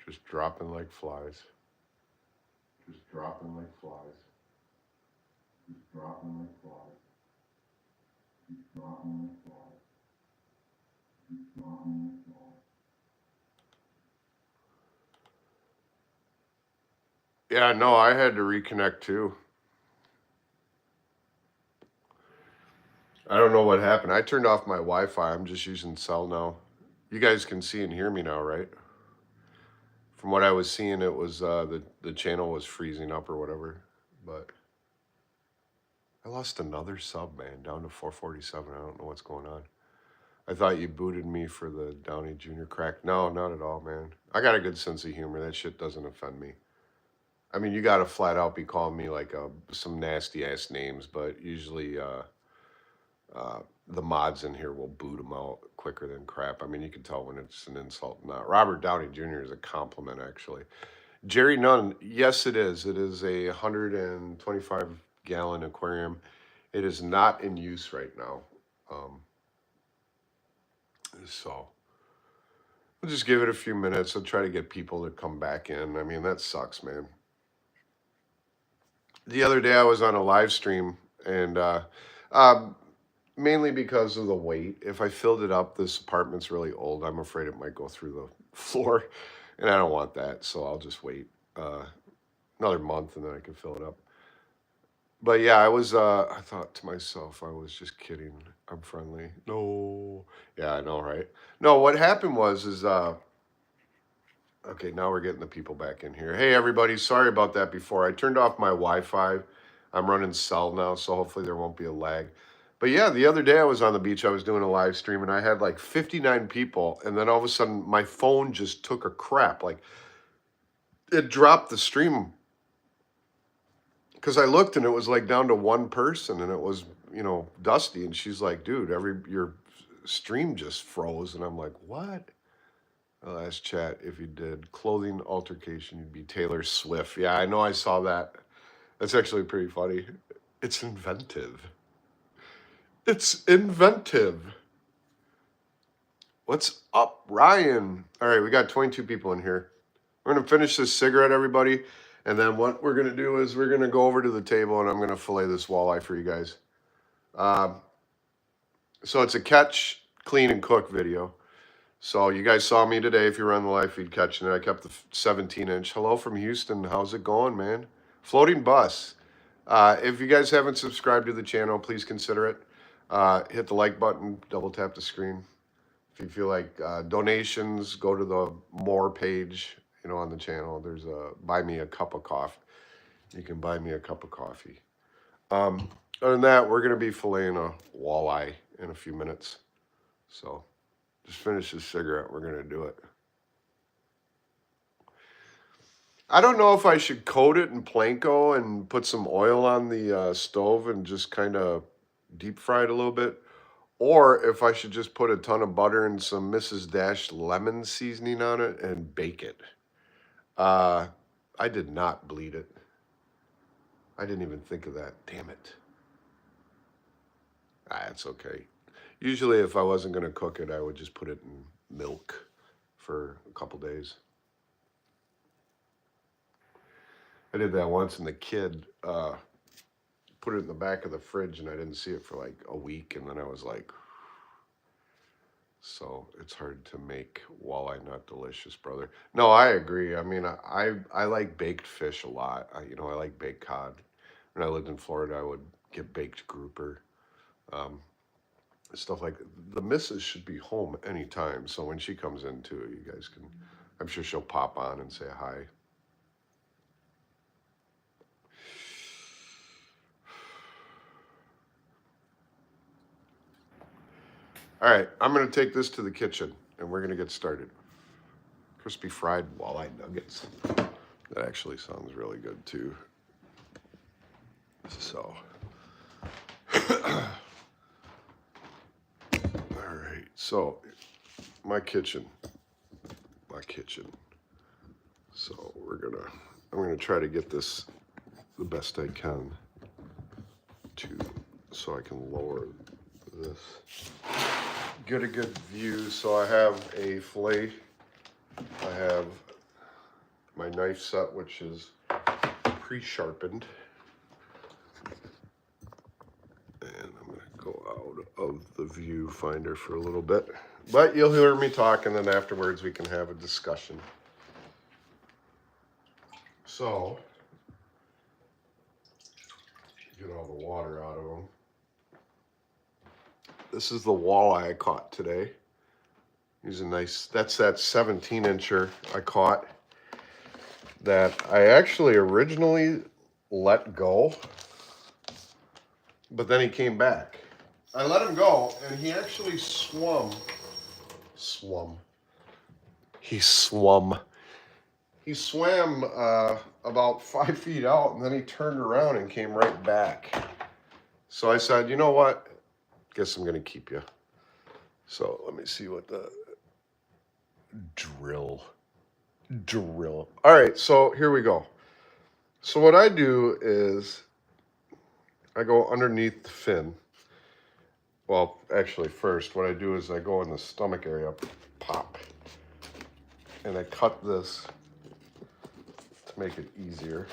Just dropping like flies. Just dropping like flies. Just dropping like flies. Just dropping like flies. Just dropping like flies. Yeah, no, I had to reconnect too. I don't know what happened. I turned off my Wi-Fi. I'm just using cell now. You guys can see and hear me now, right? From what I was seeing, it was the channel was freezing up or whatever. But I lost another sub, man, down to 447. I don't know what's going on. I thought you booted me for the Downey Jr. crack. No, not at all, man. I got a good sense of humor. That shit doesn't offend me. I mean, you got to flat out be calling me like some nasty ass names, but usually the mods in here will boot them out quicker than crap. I mean, you can tell when it's an insult. Not Robert Downey Jr. is a compliment, actually. Jerry Nunn, yes, it is. It is a 125-gallon aquarium. It is not in use right now. So we'll just give it a few minutes. I'll try to get people to come back in. I mean, that sucks, man. The other day I was on a live stream, and mainly because of the weight. If I filled it up, this apartment's really old. I'm afraid it might go through the floor, and I don't want that, so I'll just wait another month, and then I can fill it up. But yeah, I thought to myself, I was just kidding. I'm friendly. No. Yeah, I know, right? No, what happened is, okay, now we're getting the people back in here. Hey, everybody, sorry about that before. I turned off my Wi-Fi. I'm running cell now, so hopefully there won't be a lag. But yeah, the other day I was on the beach. I was doing a live stream, and I had like 59 people, and then all of a sudden my phone just took a crap. Like, it dropped the stream. Because I looked, and it was like down to one person, and it was, Dusty, and she's like, dude, your stream just froze. And I'm like, what? Last chat, if you did clothing altercation, you'd be Taylor Swift. Yeah, I know, I saw that. That's actually pretty funny. It's inventive. It's inventive. What's up, Ryan? All right, we got 22 people in here. We're going to finish this cigarette, everybody. And then what we're going to do is we're going to go over to the table, and I'm going to fillet this walleye for you guys. So it's a catch, clean, and cook video. So you guys saw me today. If you were on the live feed catching it, I kept the 17-inch. Hello from Houston. How's it going, man? Floating bus. If you guys haven't subscribed to the channel, please consider it. Hit the like button, double tap the screen. If you feel like donations, go to the more page, on the channel. There's a buy me a cup of coffee. You can buy me a cup of coffee. Other than that, we're going to be filleting a walleye in a few minutes. So just finish this cigarette. We're going to do it. I don't know if I should coat it in Planko and put some oil on the stove and just kind of deep fry it a little bit. Or if I should just put a ton of butter and some Mrs. Dash lemon seasoning on it and bake it. I did not bleed it. I didn't even think of that. Damn it. It's okay. Usually if I wasn't going to cook it, I would just put it in milk for a couple days. I did that once, and the kid put it in the back of the fridge, and I didn't see it for like a week, and then I was like... So it's hard to make walleye not delicious, brother. No, I agree. I mean, I like baked fish a lot. I like baked cod. When I lived in Florida, I would get baked grouper. Stuff like the missus should be home anytime. So when she comes in too, you guys can, I'm sure she'll pop on and say hi. All right, I'm going to take this to the kitchen, and we're going to get started. Crispy fried walleye nuggets. That actually sounds really good, too. So, all right, so my kitchen. So I'm gonna try to get this the best I can so I can lower this. Get a good view. So I have a fillet. I have my knife set, which is pre-sharpened. And I'm going to go out of the viewfinder for a little bit. But you'll hear me talk, and then afterwards we can have a discussion. So, get all the water out of them. This is the walleye I caught today. He's a nice, that's that 17-incher I caught that I actually originally let go, but then he came back. I let him go, and he actually swam. He swam about 5 feet out, and then he turned around and came right back. So I said, you know what? Guess I'm going to keep you. So let me see what the drill. All right, so here we go. So what I do is I go underneath the fin. Well, actually first, what I do is I go in the stomach area, pop, and I cut this to make it easier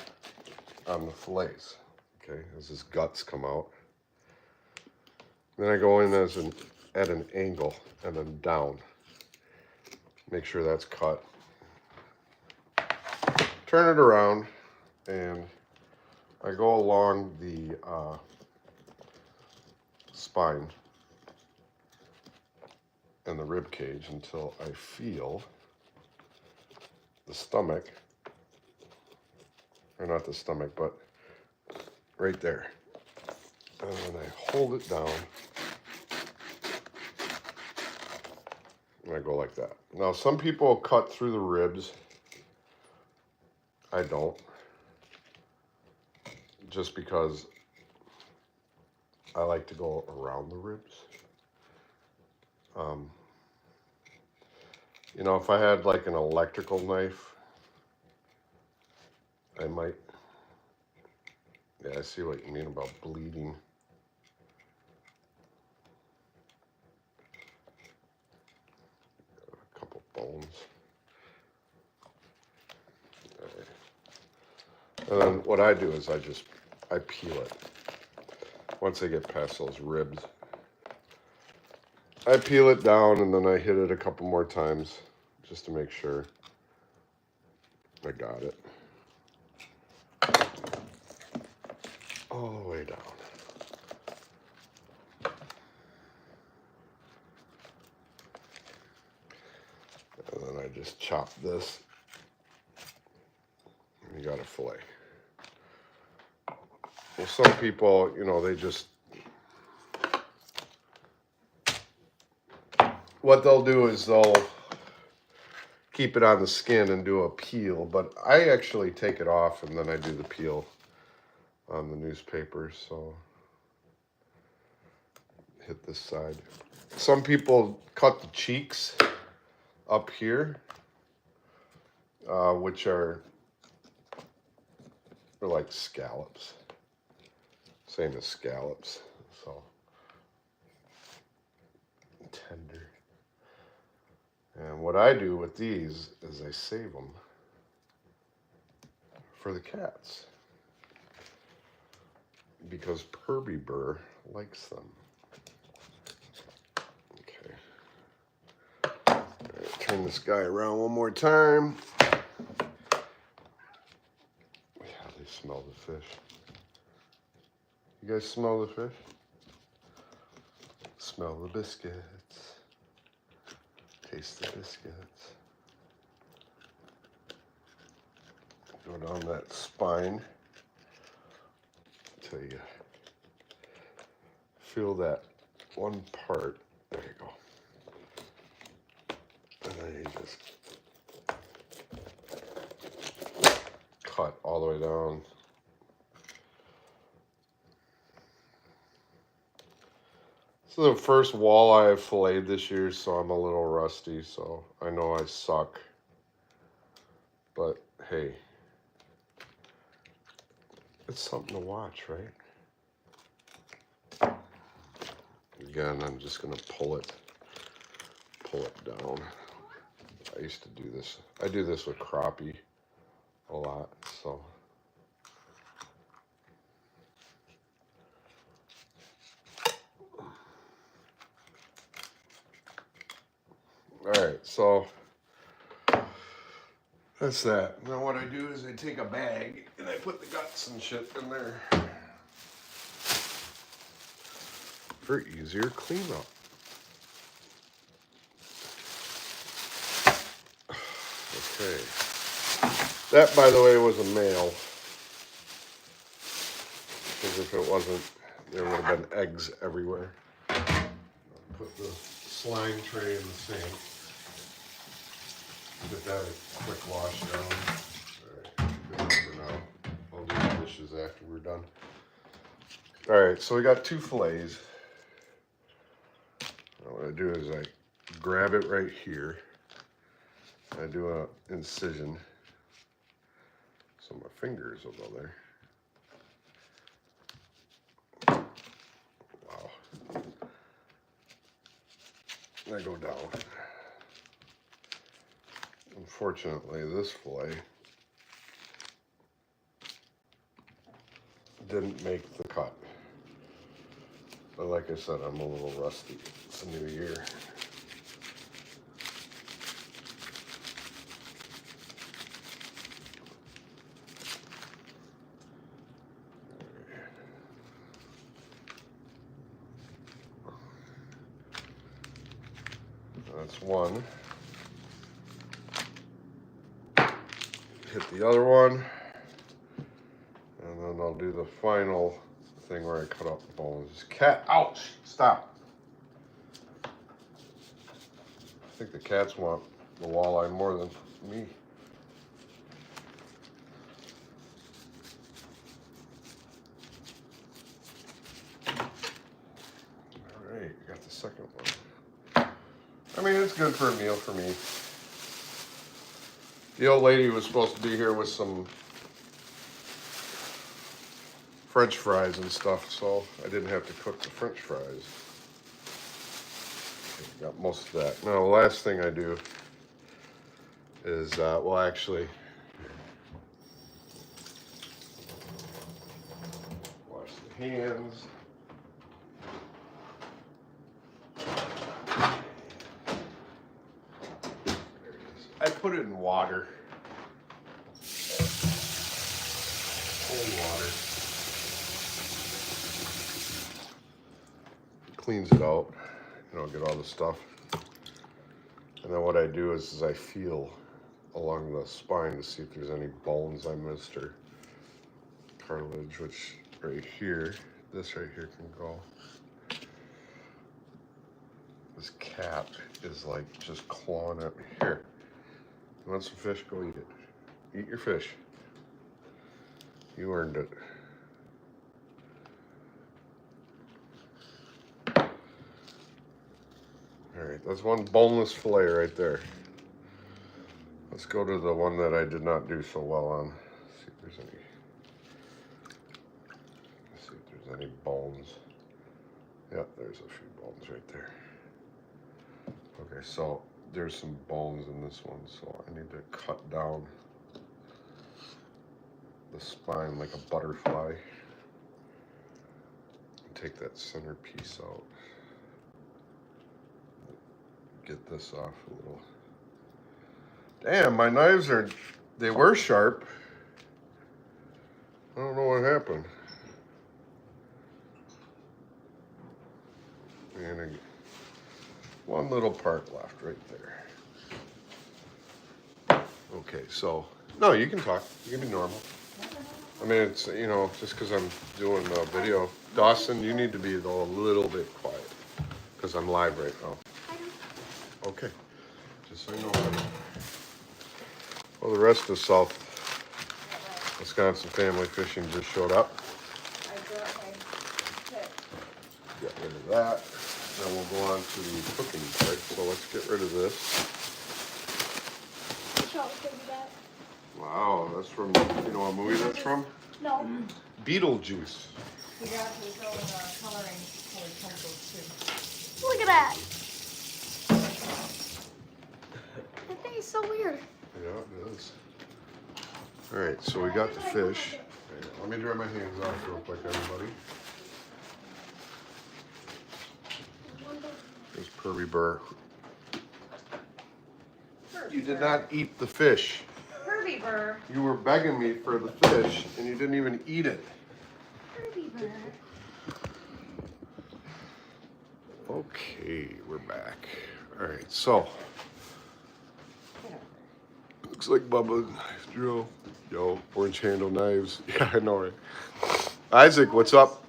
on the fillets, okay, as his guts come out. Then I go in at an angle and then down. Make sure that's cut. Turn it around, and I go along the spine and the rib cage until I feel the stomach, or not the stomach, but right there. And then I hold it down, and I go like that. Now, some people cut through the ribs. I don't, just because I like to go around the ribs. You know, if I had like an electrical knife, I might. Yeah, I see what you mean about bleeding. A couple bones. All right. And then what I do is I peel it. Once I get past those ribs, I peel it down, and then I hit it a couple more times just to make sure I got it. All the way down. And then I just chop this, and you got a fillet. Well, some people, you know, what they'll do is they'll keep it on the skin and do a peel, but I actually take it off and then I do the peel on the newspaper. So hit this side. Some people cut the cheeks up here, which are like scallops. Same as scallops, so tender. And what I do with these is I save them for the cats, because Perby Burr likes them. Okay. All right, turn this guy around one more time. Yeah, they smell the fish. You guys smell the fish? Smell the biscuits. Taste the biscuits. Go down that spine until you feel that one part. There you go. And then you just cut all the way down. This is the first walleye I've filleted this year, so I'm a little rusty, so I know I suck. But hey, it's something to watch, right? Again, I'm just gonna pull it down. I used to do this. I do this with crappie a lot, so. All right, so that's that. Now what I do is I take a bag and I put the guts and shit in there for easier cleanup. Okay. That, by the way, was a male. Because if it wasn't, there would have been eggs everywhere. Put the slime tray in the sink. Get that a quick wash down. All right, good for now. I'll do the dishes after we're done. All right, so we got 2 fillets. What I do is I grab it right here. I do an incision. So my fingers will go there. Wow. I go down. Unfortunately, this fillet didn't make the cut. But like I said, I'm a little rusty. It's a new year. That's one. Hit the other one. And then I'll do the final thing where I cut out the bones. Cat, ouch, stop. I think the cats want the walleye more than me. All right, got the second one. I mean, it's good for a meal for me. The old lady was supposed to be here with some French fries and stuff, so I didn't have to cook the French fries. Got most of that. Now, the last thing I do is, well, actually, wash the hands. I put it in water. Cold water. Cleans it out. You know, get all the stuff. And then what I do is I feel along the spine to see if there's any bones I missed or cartilage, which right here, this right here can go. This cat is like just clawing at me. Here, you want some fish? Go eat it. Eat your fish. You earned it. All right, that's one boneless fillet right there. Let's go to the one that I did not do so well on. See if there's any. See if there's any bones. Yep, there's a few bones right there. Okay, so there's some bones in this one, so I need to cut down the spine like a butterfly. Take that center piece out. Get this off a little. Damn, my knives are, they were sharp. I don't know what happened. And one little part left right there. Okay, so, no, you can talk. You can be normal. I mean, it's, you know, just because I'm doing a video. Dawson, you need to be a little bit quiet because I'm live right now. Okay, just so you know. Well, the rest of South Wisconsin Family Fishing just showed up. Get rid of that. Then we'll go on to the cooking part. So let's get rid of this. Wow, that's from, you know what movie that's from? No. Beetlejuice. You got to throw in coloring colored pencils too. Look at that. That thing is so weird. Yeah, it is. All right, so we got the fish. Okay, let me dry my hands off real quick, everybody. There's Purdy Burr. You did not eat the fish. Purdy Burr. You were begging me for the fish, and you didn't even eat it. Purdy Burr. Okay, we're back. All right, so looks like Bubba knife drill. Yo, orange handle knives. Yeah, I know, right? Isaac, what's up?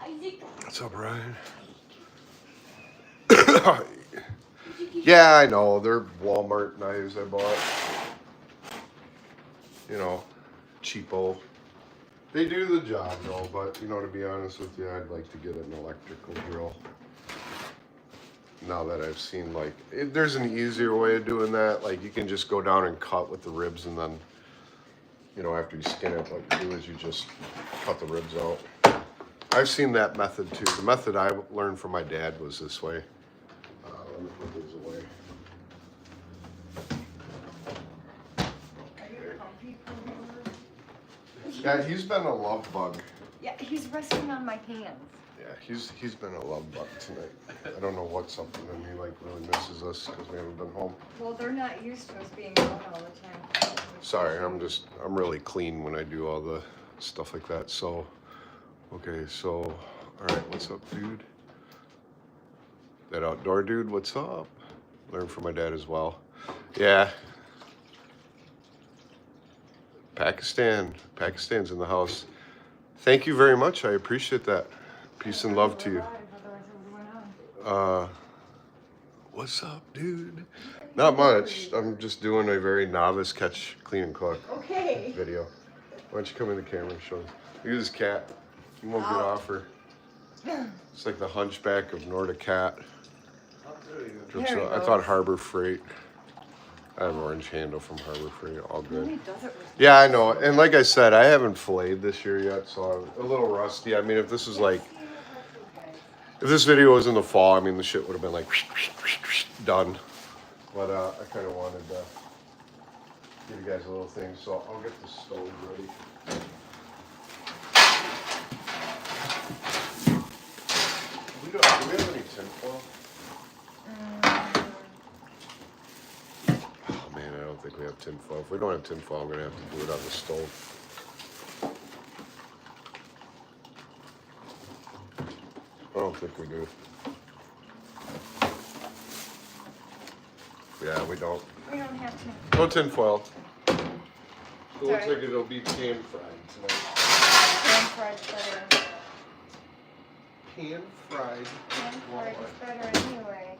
Isaac. What's up, Ryan? Yeah, I know. They're Walmart knives I bought. You know, cheapo. They do the job though, but you know, to be honest with you, I'd like to get an electrical drill. Now that I've seen there's an easier way of doing that. Like you can just go down and cut with the ribs, and then, you know, after you skin it, what you do is you just cut the ribs out. I've seen that method too. The method I learned from my dad was this way. Let me put these away. Are you comfy, Purdy Burr? Yeah, he's been a love bug. Yeah, he's resting on my hands. Yeah, he's been a love bug tonight. I don't know what's up with him. He really misses us because we haven't been home. Well, they're not used to us being gone all the time. Sorry, I'm really clean when I do all the stuff like that. So, okay, so, all right, what's up, dude? That outdoor dude, what's up? Learned from my dad as well. Yeah. Pakistan's in the house. Thank you very much. I appreciate that. Peace and love to you. What's up, dude? Not much. I'm just doing a very novice catch, clean, and cook video. Why don't you come in the camera and show us? Look at this cat. You won't get off her. It's like the hunchback of Nordic cat. I thought Harbor Freight. I have an orange handle from Harbor Freight. All good. Yeah, I know. And like I said, I haven't filleted this year yet, so I'm a little rusty. I mean, if this was if this video was in the fall, I mean, the shit would have been like done. But I kind of wanted to give you guys a little thing, so I'll get the stove ready. Do we have any tinfoil? Oh man, I don't think we have tinfoil. If we don't have tinfoil, I'm gonna have to do it on the stove. I don't think we do. Yeah, we don't. We don't have to. No tinfoil. It looks Sorry. like it'll be pan fried tonight. Pan fried better. Pan fried. Pan fried is better anyway.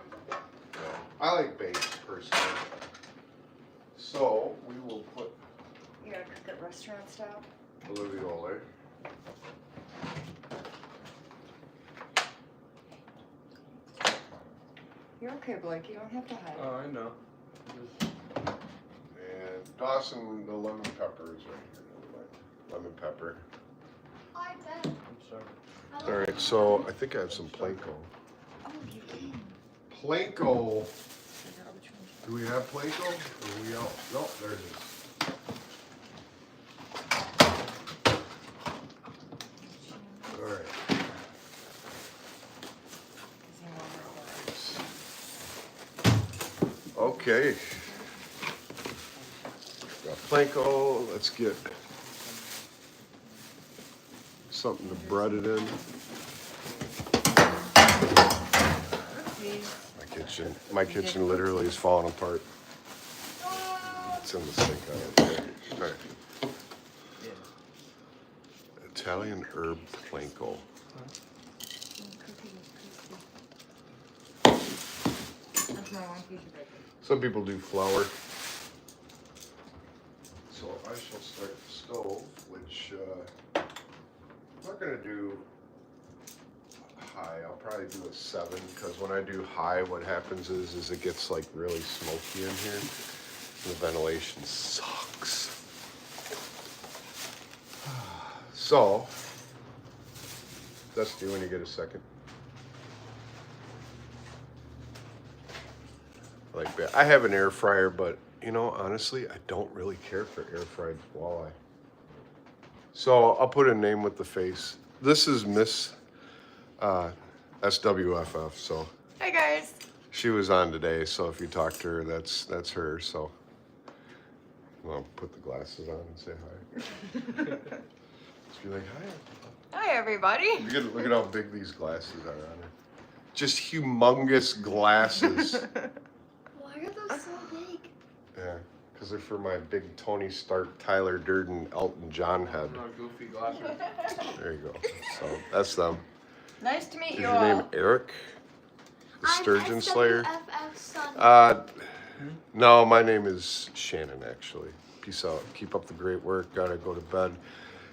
I like baked personally. So we will put You gotta cook it restaurant style. Oliviole. You're okay, Blake. You don't have to hide. Oh, I know. And Dawson, the lemon pepper is right here. Lemon pepper. I bet. I'm sorry. All right, so I think I have some Planko. Oh, you can. Planko. Do we have Planko? Or are we out? No, there it is. All right. Okay. Got Planko. Let's get something to bread it in. My kitchen literally is falling apart. It's in the sink. All right. Italian herb Planko. Some people do flour. So I shall start the stove, which I'm not going to do high. I'll probably do a 7 because when I do high, what happens is it gets like really smoky in here. The ventilation sucks. So, Dusty, when you get a second. Like that. I have an air fryer, but you know, honestly, I don't really care for air fried walleye. So I'll put a name with the face. This is Miss SWFF. So Hey guys. she was on today. So if you talk to her, that's her. So I'll put the glasses on and say hi. Just be like, hi. Hi everybody. Look at how big these glasses are on her. Just humongous glasses. Why are those so big? Yeah, because they're for my big Tony Stark, Tyler Durden, Elton John head. Goofy glasses. There you go. So that's them. Nice to meet Is you your all. name Eric? The Sturgeon Slayer? SWFF son. No, my name is Shannon, actually. Peace out. Keep up the great work. Gotta go to bed.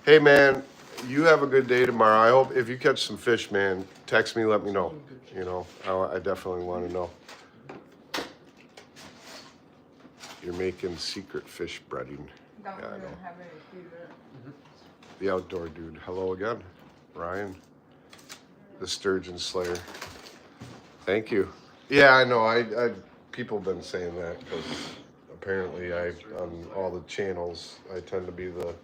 Hey, man, you have a good day tomorrow. I hope if you catch some fish, man, text me, let me know. You know, I definitely want to know. You're making secret fish breading. Don't Yeah, I really know. have any food. The outdoor dude. Hello again, Ryan. The Sturgeon Slayer. Thank you. Yeah, I know. I people have been saying that because apparently on all the channels I tend to be the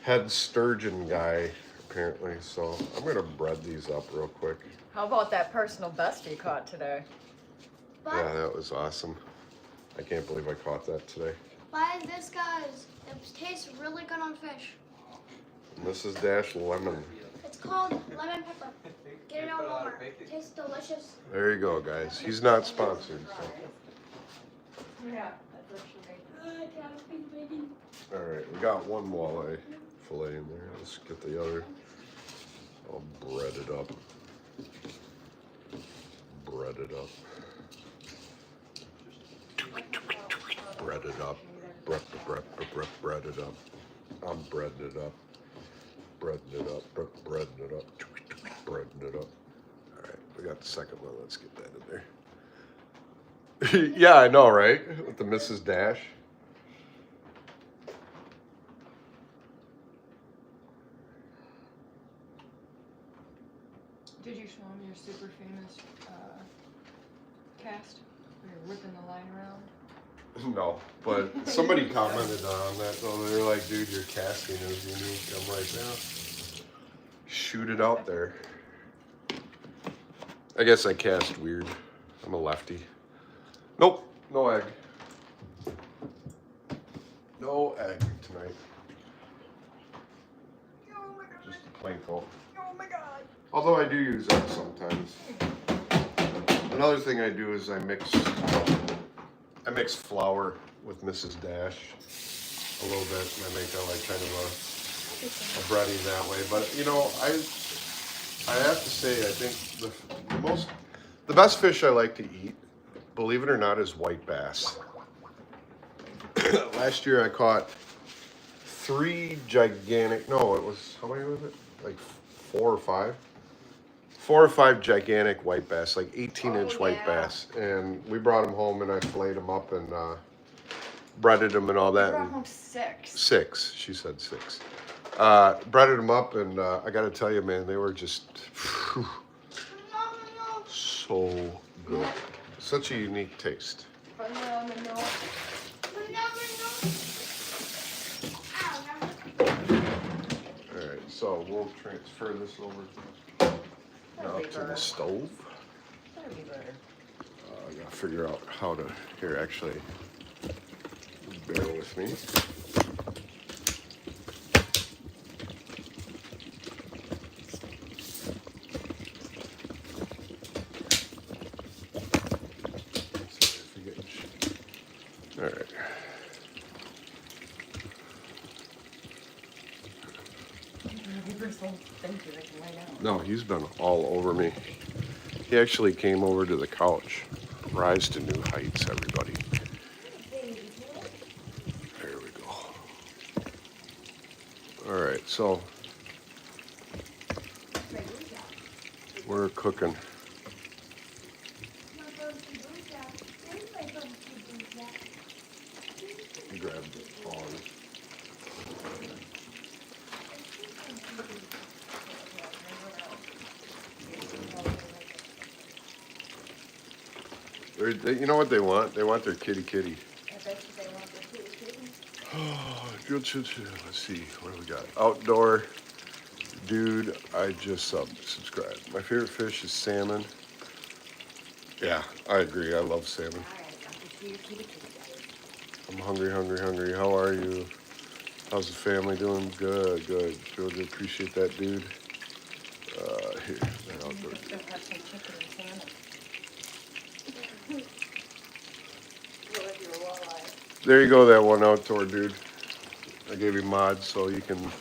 head sturgeon guy apparently. So I'm gonna bread these up real quick. How about that personal best you caught today? Yeah, that was awesome. I can't believe I caught that today. Buy this, guys. It tastes really good on fish. Mrs. Dash Lemon. It's called lemon pepper. Get it on Walmart. It tastes delicious. There you go, guys. He's not sponsored. So. Yeah, that's what she made. All right, we got one walleye fillet in there. Let's get the other. I'll bread it up. Bread it up. Bread it up. Bread it up. I'm breading it up. Breading it up. Breading it up. Breading it up. All right, we got the second one. Let's get that in there. Yeah, I know, right? With the Mrs. Dash. Did you show him your super famous cast? Where you're whipping the line around? No, but somebody commented on that though. They were like, dude, your casting is unique. I'm like, yeah, shoot it out there. I guess I cast weird. I'm a lefty. Nope, no egg. No egg tonight. Oh my god. Just a Planko. Oh my god. Although I do use egg sometimes. Another thing I do is I mix flour with Mrs. Dash a little bit, and I make like kind of a breading that way. But you know, I have to say, I think the best fish I like to eat, believe it or not, is white bass. Last year I caught 3 gigantic. No, it was, how many was it? Like 4 or 5. 4 or 5 gigantic white bass, like 18-inch white bass, and we brought them home and I filleted them up and breaded them and all that. You brought And home 6. 6, she said 6. Breaded them up, and I got to tell you, man, they were just whew, so good. Such a unique taste. Phenomenal. All right, so we'll transfer this over now to the stove. That'd be better. I gotta figure out how to, here actually, bear with me. All right. No, he's been all over me. He actually came over to the couch. Rise to new heights, everybody. There we go. All right, so we're cooking. Grab the paws. You know what they want? They want their kitty kitty. I bet Let's see, what do we got? Outdoor dude, I just subscribed. My favorite fish is salmon. Yeah, I agree. I love salmon. I'm hungry, hungry, hungry. How are you? How's the family doing? Good, good. Really appreciate that, dude. Here, that outdoor dude. Still have some chicken and salmon. You'll have your walleye. There you go, that one outdoor dude. I gave you mods so you can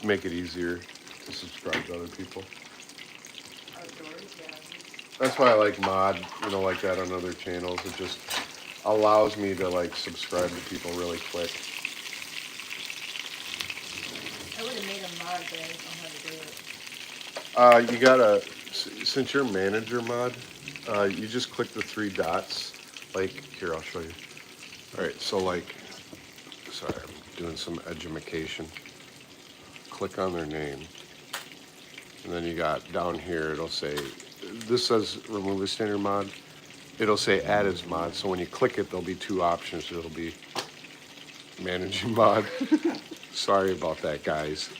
make it easier to subscribe to other people. Outdoors, yeah. That's why I like mod, you know, like that on other channels. It just allows me to like subscribe to people really quick. I would have made a mod, but I don't know how to do it. You gotta, since you're manager mod, you just click the 3 dots. Like, here, I'll show you. All right, so like, sorry, I'm doing some edumacation. Click on their name. And then you got down here, it'll say, this says remove a standard mod. It'll say add as mod. So when you click it, there'll be 2 options. It'll be managing mod. Sorry about that, guys.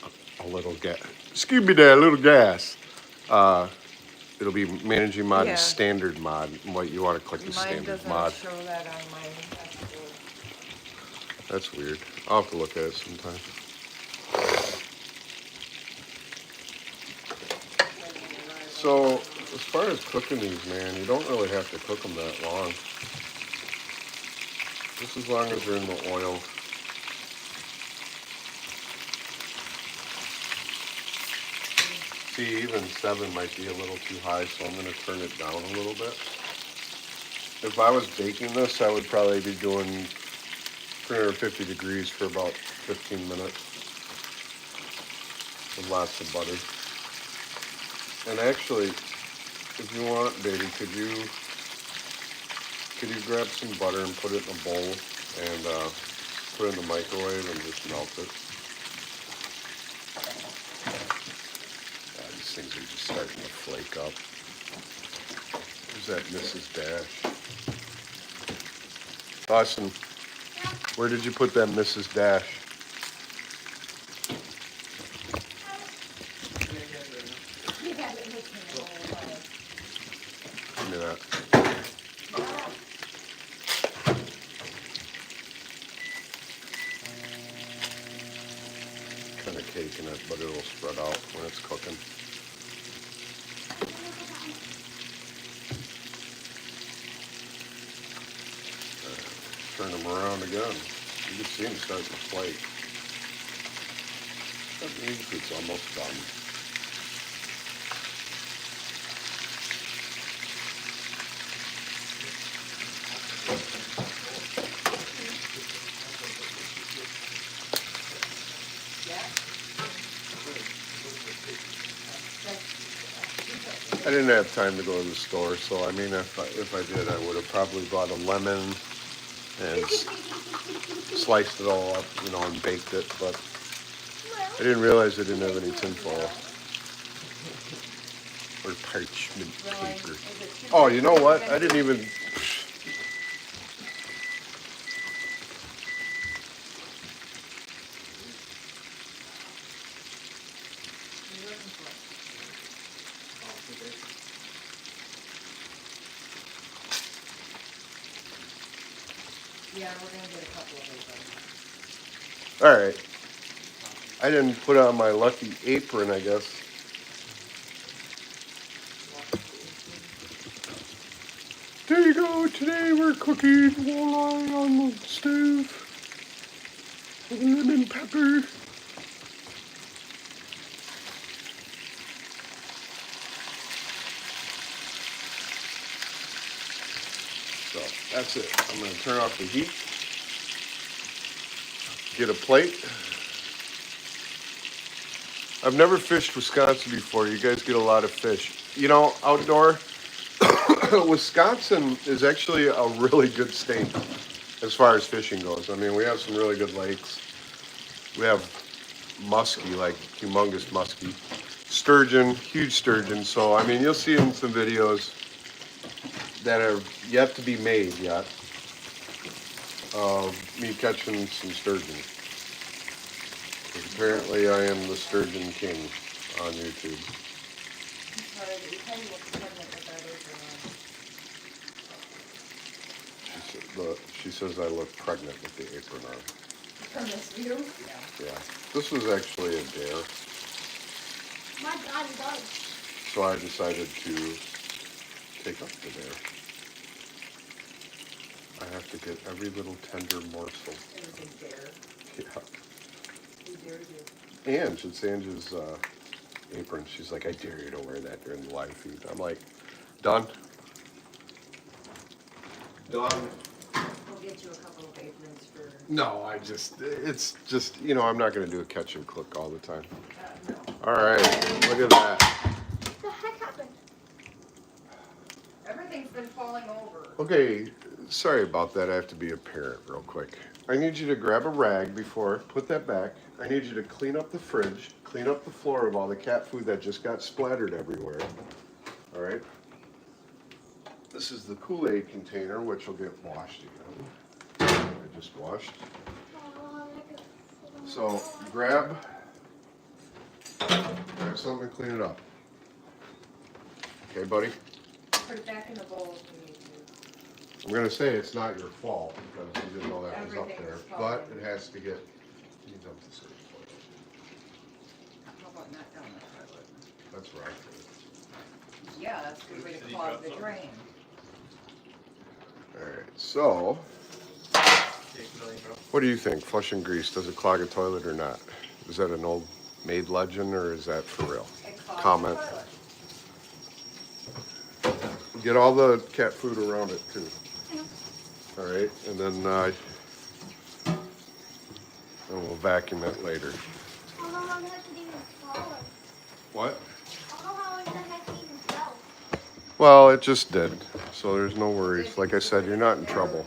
A little gas. Excuse me there, a little gas. It'll be managing mod and Yeah. standard mod. What you want to click the Mine standard doesn't mod. show that on my dashboard. That's weird. I'll have to look at it sometime. So, as far as cooking these, man, you don't really have to cook them that long. Just as long as they're in the oil. See, even 7 might be a little too high, so I'm going to turn it down a little bit. If I was baking this, I would probably be doing 350 degrees for about 15 minutes. With lots of butter. And actually, if you want, baby, could you grab some butter and put it in a bowl and put it in the microwave and just melt it? These things are just starting to flake up. Who's that Mrs. Dash? Dawson, where did you put that Mrs. Dash? Give me that. Kind of cake in it, but it'll spread out when it's cooking. Turn them around again. You can see them starting to flake. That means it's almost done. I didn't have time to go to the store, so I mean, if I did, I would have probably bought a lemon and sliced it all up, you know, and baked it. But I didn't realize I didn't have any tinfoil or parchment paper. Oh, you know what? I didn't even. Yeah, we're gonna get a couple of these. All right. I didn't put on my lucky apron, I guess. There you go. Today we're cooking walleye on the stove with lemon pepper. So that's it. I'm going to turn off the heat. Get a plate. I've never fished Wisconsin before. You guys get a lot of fish. You know, outdoor, Wisconsin is actually a really good state as far as fishing goes. I mean, we have some really good lakes. We have muskie, like humongous muskie. Sturgeon, huge sturgeon. So, I mean, you'll see in some videos that are yet to be made yet of me catching some sturgeon. Apparently, I am the Sturgeon King on YouTube. You probably look pregnant with that She says I look pregnant with the apron on. from this view. Yeah. Yeah. This was actually a dare. My God, it does. So I decided to take up the dare. I have to get every little tender morsel. It was a dare. Yeah. We dared you. And it's Angie's apron. She's like, I dare you to wear that during the live feed. I'm like, done. Done. We'll get you a couple of aprons for. No, it's just, I'm not going to do a catch and cook all the time. No. All right, look at that. What the heck happened? Everything's been falling over. Okay, sorry about that. I have to be a parent real quick. I need you to grab a rag put that back. I need you to clean up the fridge, clean up the floor of all the cat food that just got splattered everywhere. All right. This is the Kool-Aid container, which will get washed again. I just washed. So grab something and clean it up. Okay, buddy? Put it back in the bowl if you need to. I'm going to say it's not your fault because you didn't know that was up Everything there, was but falling. it has to get cleaned up to certain point. How about not down the toilet? That's right. Yeah, that's a good way to clog the drain. All right, so what do you think? Flushing grease, does it clog a toilet or not? Is that an old maid legend or is that for real? It clogs Comment. the toilet. Get all the cat food around it too. All right, and then we'll vacuum it later. How long does it even fall? What? How long does the heck even fell? Well, it just did, so there's no worries. Like I said, you're not in trouble.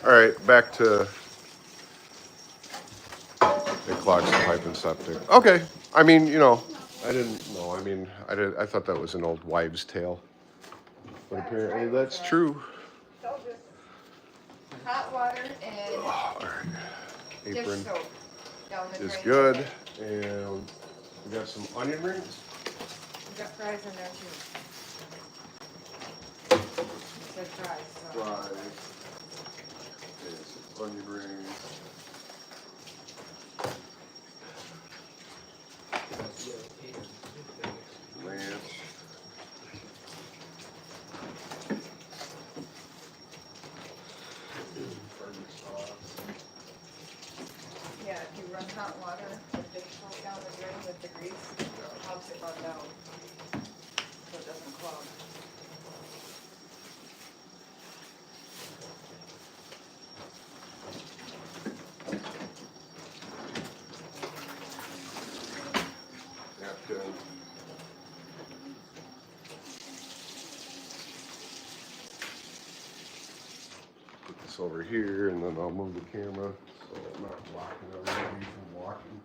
All right, back to it clogs the pipe and septic. Okay, I mean, I didn't know. I thought that was an old wives' tale, but apparently that's true. So just hot water and All right, dish apron soap down the is drain. good, and we got some onion rings. We got fries in there too. You said fries, so. Fries. And some onion rings. Ranch. Yeah, if you run hot water, the dish soap down the drain with the grease, it helps it run down. So it doesn't clog. Napkin. Put this over here, and then I'll move the camera so I'm not blocking everybody from walking.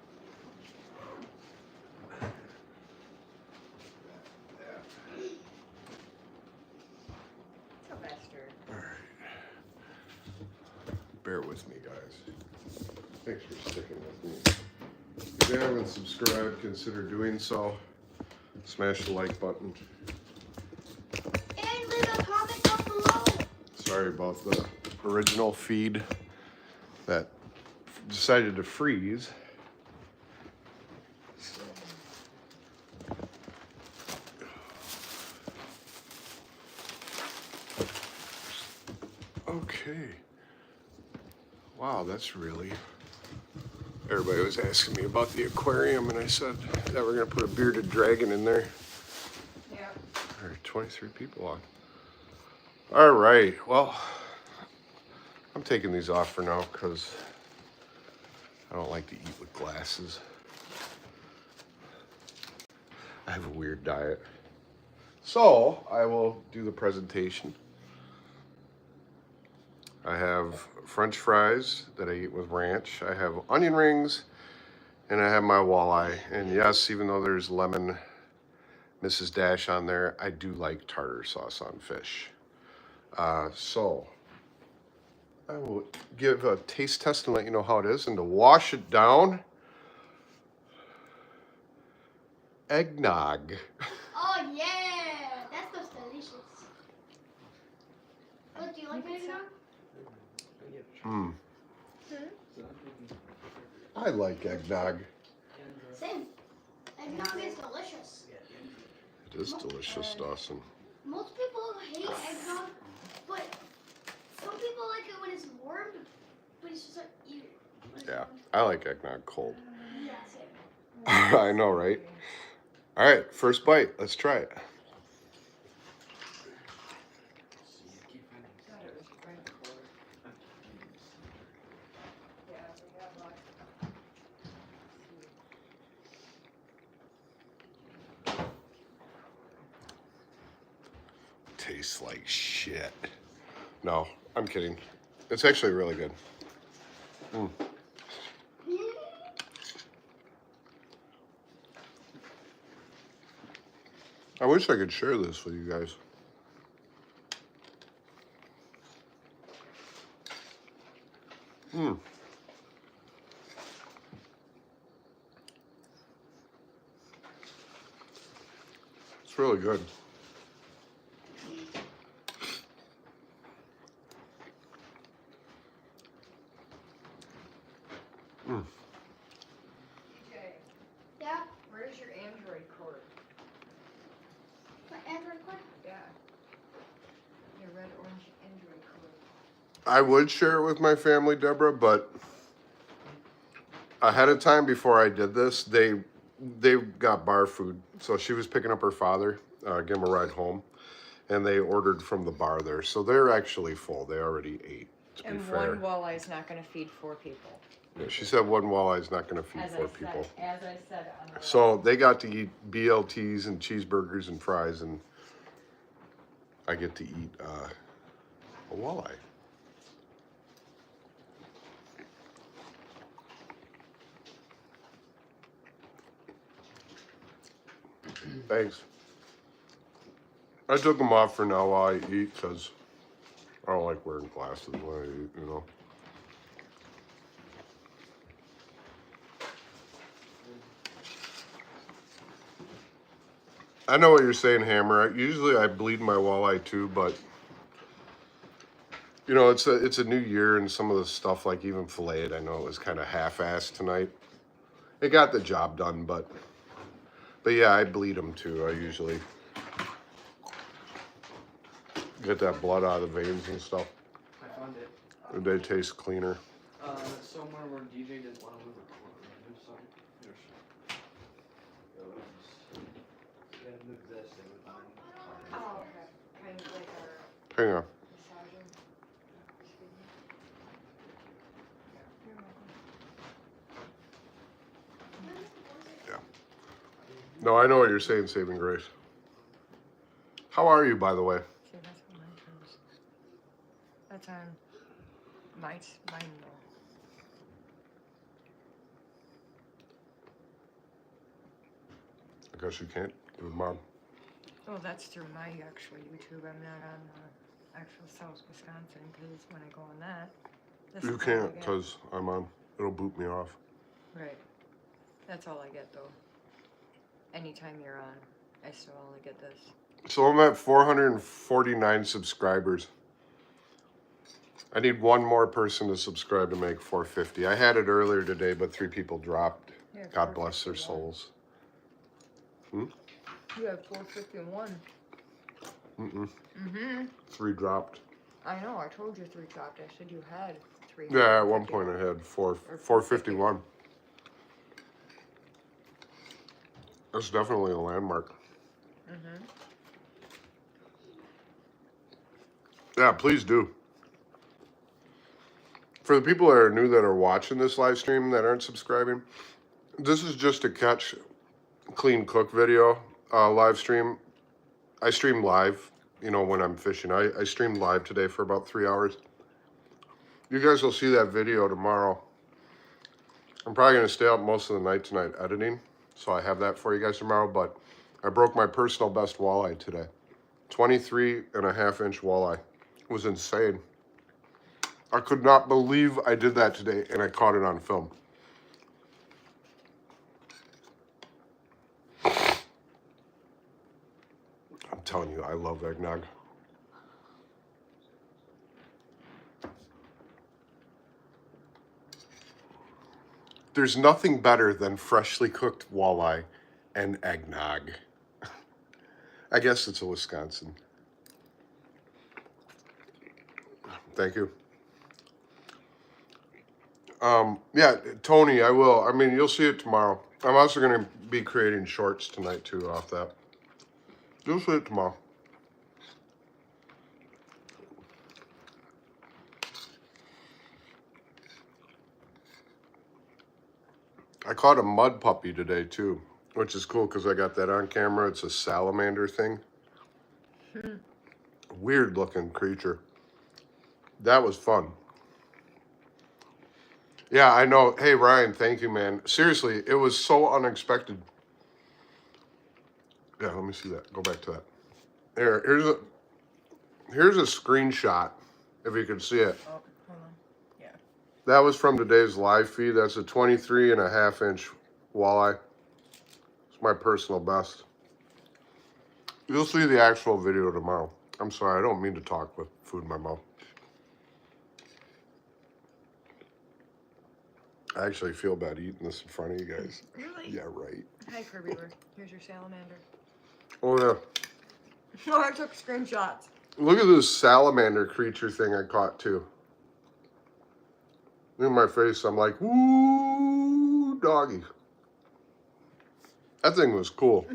So faster. All right. Bear with me, guys. Thanks for sticking with me. If you haven't subscribed, consider doing so. Smash the like button. And leave a comment down below. Sorry about the original feed that decided to freeze. Okay. Wow, that's really... Everybody was asking me about the aquarium, and I said that we're going to put a bearded dragon in there. Yeah. All right, 23 people on. All right, well, I'm taking these off for now because I don't like to eat with glasses. I have a weird diet. So I will do the presentation. I have French fries that I eat with ranch. I have onion rings, and I have my walleye. And yes, even though there's lemon Mrs. Dash on there, I do like tartar sauce on fish. So I will give a taste test and let you know how it is. And to wash it down, eggnog. Oh yeah, that stuff's delicious. Look, do you like eggnog? Hmm. I like eggnog. Same. Eggnog is delicious. It is delicious, Dawson. Most people hate eggnog, but some people like it when it's warm, but it's just like ew. Yeah, I like eggnog cold. Yeah, same. I know, right? All right, first bite. Let's try it. Tastes like shit. No, I'm kidding. It's actually really good. Mm. I wish I could share this with you guys. Mm. It's really good. Mm. Okay, Yeah, where's your Android cord? my Android cord. Yeah. Your red orange Android cord. I would share it with my family, Deborah, but ahead of time before I did this, they got bar food. So she was picking up her father, give him a ride home, and they ordered from the bar there. So they're actually full. They already ate, to be And fair. one walleye's not going to feed 4 people. Yeah, she said one walleye is not going to feed As 4 I people. said, as I said on the So they got to eat BLTs and cheeseburgers and fries, and I get to eat a walleye. Thanks. I took them off for now while I eat because I don't like wearing glasses when I eat, you know. I know what you're saying, Hammer. Usually I bleed my walleye too, but you know, it's a new year, and some of the stuff, like even filleted, I know it was kind of half-assed tonight. It got the job done, but yeah, I bleed them too. I usually get that blood out of the veins and stuff. I found it. They taste cleaner. Somewhere where DJ didn't want to move the corner. Move some. You gotta move this. It would Oh, okay. Kind of like our Hang on. massaging. No, I know what you're saying, Saving Grace. How are you, by the way? See, that's what mine shows. That's on mine though. I guess you can't. Your mom. Well, that's through my actual YouTube. I'm not on actual South Wisconsin because when I go on that, this You is all I can't get. because I'm on. It'll boot me off. Right. That's all I get though. Anytime you're on, I still only get this. So I'm at 449 subscribers. I need one more person to subscribe to make 450. I had it earlier today, but 3 people dropped. Yeah, God bless their 451. souls. Hmm? You have 451. Mm-mm. Mm-hmm. 3 dropped. I know. I told you 3 dropped. I said you had 3. Yeah, at one point I had 451. That's definitely a landmark. Mm-hmm. Yeah, please do. For the people that are new that are watching this live stream that aren't subscribing, this is just a catch clean cook video live stream. I stream live, you know, when I'm fishing. I streamed live today for about 3 hours. You guys will see that video tomorrow. I'm probably going to stay up most of the night tonight editing, so I have that for you guys tomorrow, but I broke my personal best walleye today. 23.5-inch walleye. It was insane. I could not believe I did that today, and I caught it on film. I love eggnog. There's nothing better than freshly cooked walleye and eggnog. I guess it's a Wisconsin. Thank you. Yeah, Tony, I will. I mean, you'll see it tomorrow. I'm also going to be creating shorts tonight, too, off that. You'll see it tomorrow. I caught a mud puppy today, too, which is cool because I got that on camera. It's a salamander thing. Weird-looking creature. That was fun. Yeah, I know. Hey, Ryan, thank you, man. Seriously, it was so unexpected. Yeah, let me see that. Go back to that. Here's a screenshot, if you can see it. Oh, hold on. Yeah. That was from today's live feed. That's a 23.5-inch walleye. It's my personal best. You'll see the actual video tomorrow. I'm sorry, I don't mean to talk with food in my mouth. I actually feel bad eating this in front of you guys. Really? Yeah, right. Hi, Kirby. Here's your salamander. Oh, yeah. Oh, I took screenshots. Look at this salamander creature thing I caught, too. Look at my face. I'm like, woo, doggy. That thing was cool.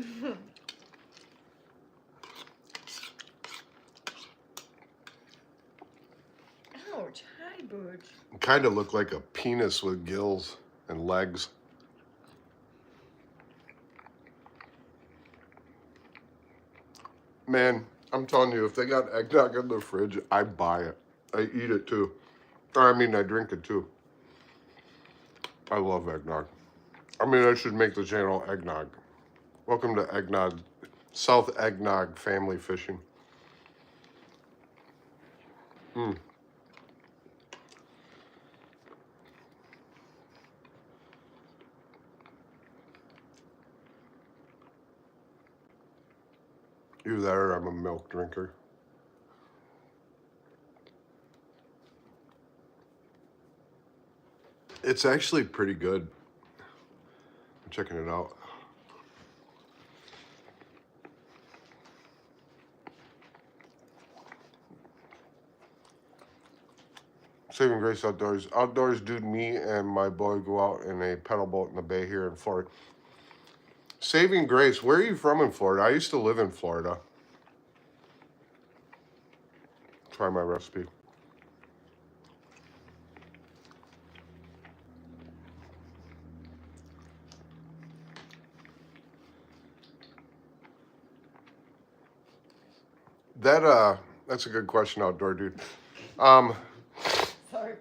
Ouch. Hi, Booch. It kind of looked like a penis with gills and legs. Man, I'm telling you, if they got eggnog in the fridge, I buy it. I eat it too. Or I mean, I drink it too. I love eggnog. I mean, I should make the channel Eggnog. Welcome to Eggnog, South Eggnog Family Fishing. Either that or I'm a milk drinker. It's actually pretty good. I'm checking it out. Saving Grace Outdoors. Outdoors, dude, me and my boy go out in a pedal boat in the bay here in Florida. Saving Grace, where are you from in Florida? I used to live in Florida. Try my recipe. That's a good question, Outdoor Dude. Sorry, buddy.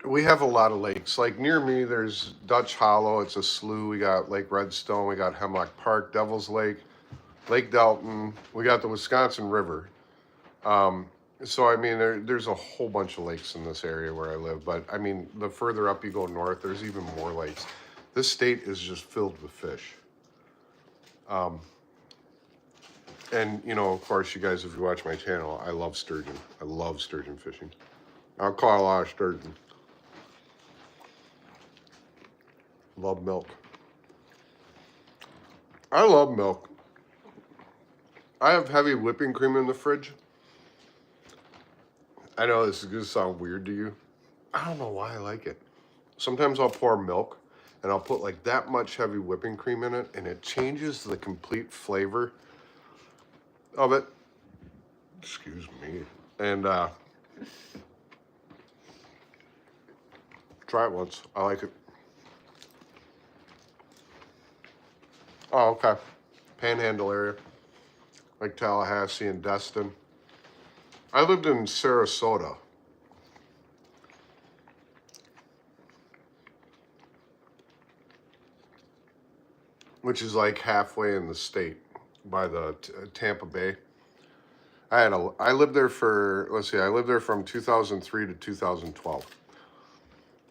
We have a lot of lakes. Like near me, there's Dutch Hollow. It's a slough. We got Lake Redstone. We got Hemlock Park, Devil's Lake, Lake Delton. We got the Wisconsin River. So, I mean, there's a whole bunch of lakes in this area where I live. But, I mean, the further up you go north, there's even more lakes. This state is just filled with fish. And, you know, of course, you guys, if you watch my channel, I love sturgeon. I love sturgeon fishing. I'll caught a lot of sturgeon. Love milk. I love milk. I have heavy whipping cream in the fridge. I know this is going to sound weird to you. I don't know why I like it. Sometimes I'll pour milk and I'll put like that much heavy whipping cream in it and it changes the complete flavor of it. Excuse me. And try it once. I like it. Oh, okay. Panhandle area. Like Tallahassee and Destin. I lived in Sarasota. Which is like halfway in the state by the Tampa Bay. I lived there for, let's see, I lived there from 2003 to 2012.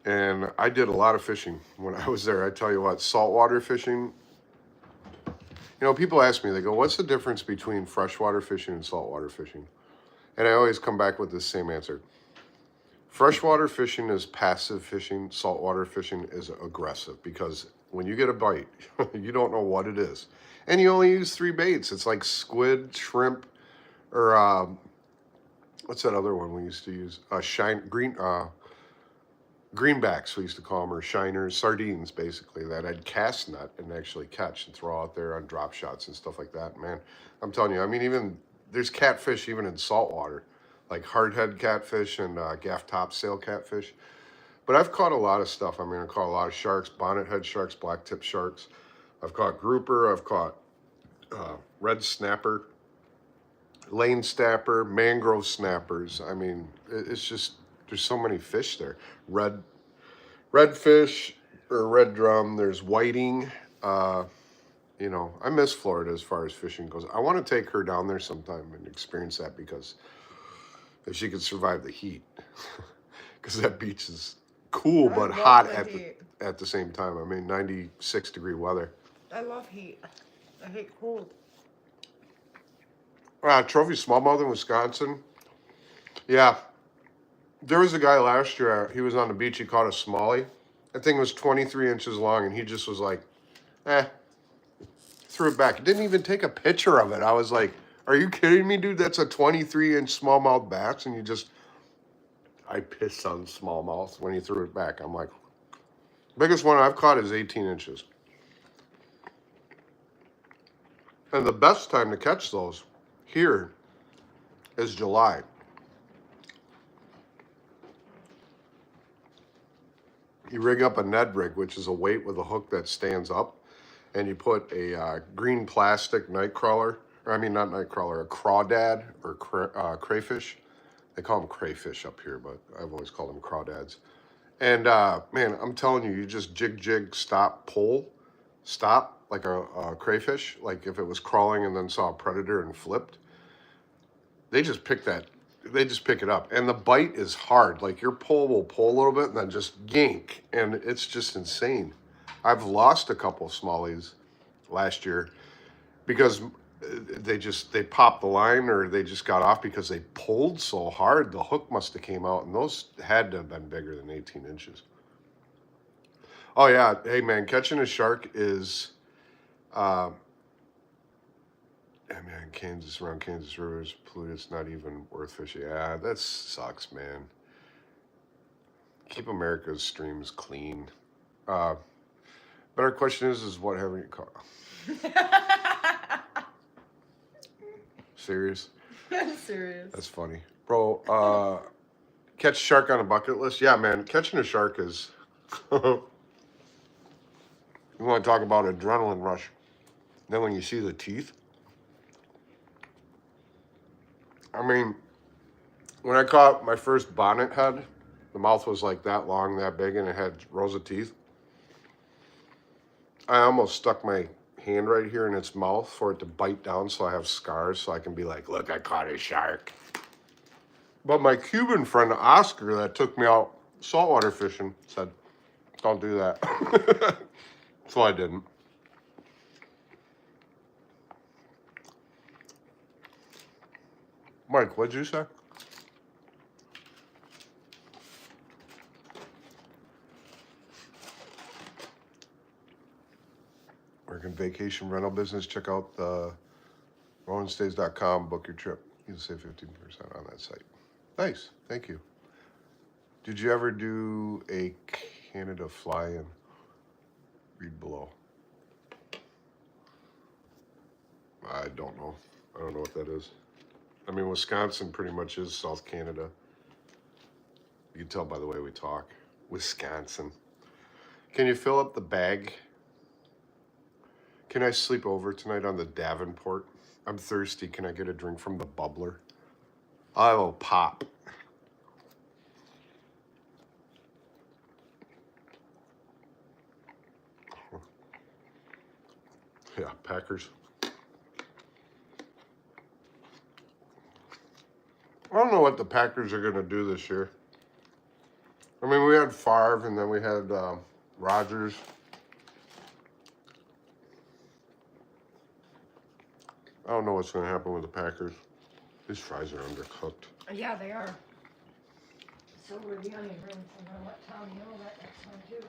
And I did a lot of fishing when I was there. I tell you what, saltwater fishing You know, people ask me, they go, what's the difference between freshwater fishing and saltwater fishing? And I always come back with the same answer. Freshwater fishing is passive fishing. Saltwater fishing is aggressive because when you get a bite, you don't know what it is. And you only use 3 baits. It's like squid, shrimp, or what's that other one we used to use? Greenbacks, we used to call them, or shiners, sardines, basically, that I'd cast net and actually catch and throw out there on drop shots and stuff like that. Man, I'm telling you, I mean, even there's catfish even in saltwater, like hardhead catfish and gaff topsail catfish. But I've caught a lot of stuff. I mean, I caught a lot of sharks, bonnethead sharks, blacktip sharks. I've caught grouper. I've caught red snapper, lane snapper, mangrove snappers. I mean, it's just, there's so many fish there. Redfish or red drum. There's whiting. You know, I miss Florida as far as fishing goes. I want to take her down there sometime and experience that because if she could survive the heat, because that beach is cool I but love hot the at heat. the same time. I mean, 96-degree weather. I love heat. I hate cold. Trophy smallmouth in Wisconsin. Yeah, there was a guy last year. He was on the beach. He caught a smallie. That thing was 23 inches long, and he just was like, threw it back. Didn't even take a picture of it. I was like, are you kidding me, dude? That's a 23-inch smallmouth bass, and you just, I pissed on smallmouth when he threw it back. I'm like, biggest one I've caught is 18 inches. And the best time to catch those here is July. You rig up a Ned rig, which is a weight with a hook that stands up, and you put a green plastic night crawler, or I mean not night crawler, a crawdad or crayfish. They call them crayfish up here, but I've always called them crawdads. And man, I'm telling you, you just jig, stop, pull, stop, like a crayfish. Like if it was crawling and then saw a predator and flipped, they just pick it up. And the bite is hard. Like your pull will pull a little bit and then just yank. And it's just insane. I've lost a couple smallies last year because they popped the line or they just got off because they pulled so hard. The hook must have came out, and those had to have been bigger than 18 inches. Oh yeah, hey man, catching a shark is, I mean, Kansas, around Kansas River is polluted. It's not even worth fishing. Yeah, that sucks, man. Keep America's streams clean. But our question is what haven't you caught? Serious? I'm serious. That's funny. Bro, catch a shark on a bucket list? Yeah, man, catching a shark is... You want to talk about adrenaline rush. Then when you see the teeth... I mean, when I caught my first bonnet head, the mouth was like that long, that big, and it had rows of teeth. I almost stuck my hand right here in its mouth for it to bite down so I have scars so I can be like, look, I caught a shark. But my Cuban friend, Oscar, that took me out saltwater fishing, said, don't do that. So I didn't. Mike, what'd you say? American Vacation Rental Business. Check out the RolandStays.com. Book your trip. You'll save 15% on that site. Nice. Thank you. Did you ever do a Canada fly-in? Read below. I don't know. I don't know what that is. I mean, Wisconsin pretty much is South Canada. You can tell by the way we talk. Wisconsin. Can you fill up the bag? Can I sleep over tonight on the Davenport? I'm thirsty. Can I get a drink from the bubbler? I will pop. Yeah, Packers. I don't know what the Packers are going to do this year. I mean, we had Favre, and then we had Rodgers. I don't know what's going to happen with the Packers. These fries are undercooked. Yeah, they are. So we're the onion rings, and I'm gonna let Tom know that next time too.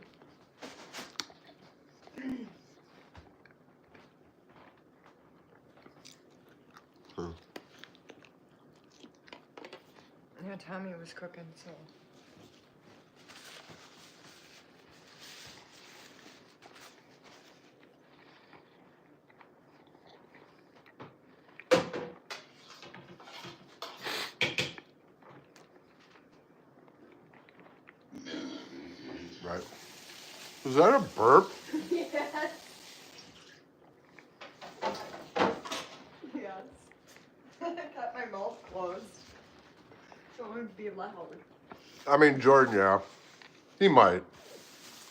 Yeah, Tommy was cooking, so. Right. Is that a burp? Yes. Yes. I got my mouth closed, so it would be loud. I mean, Jordan, yeah. He might.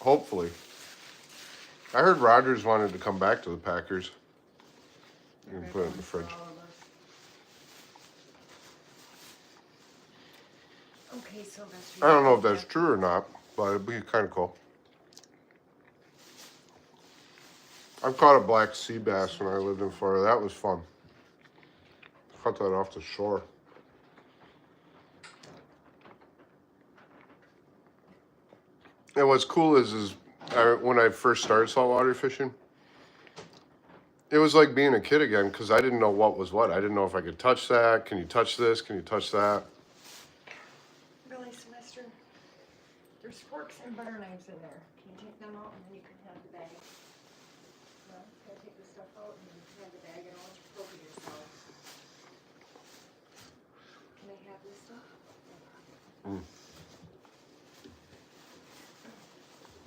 Hopefully. I heard Rodgers wanted to come back to the Packers. You can put it in the fridge. Okay, Sylvester. I don't know if that's true or not, but it'd be kind of cool. I've caught a black sea bass when I lived in Florida. That was fun. Caught that off the shore. And what's cool is when I first started saltwater fishing, it was like being a kid again because I didn't know what was what. I didn't know if I could touch that. Can you touch this? Can you touch that? Really, Sylvester? There's forks and butter knives in there. Can you take them out and then you can have the bag? No, gotta take the stuff out and then have the bag and I'll let you cook it yourself. Can I have this stuff?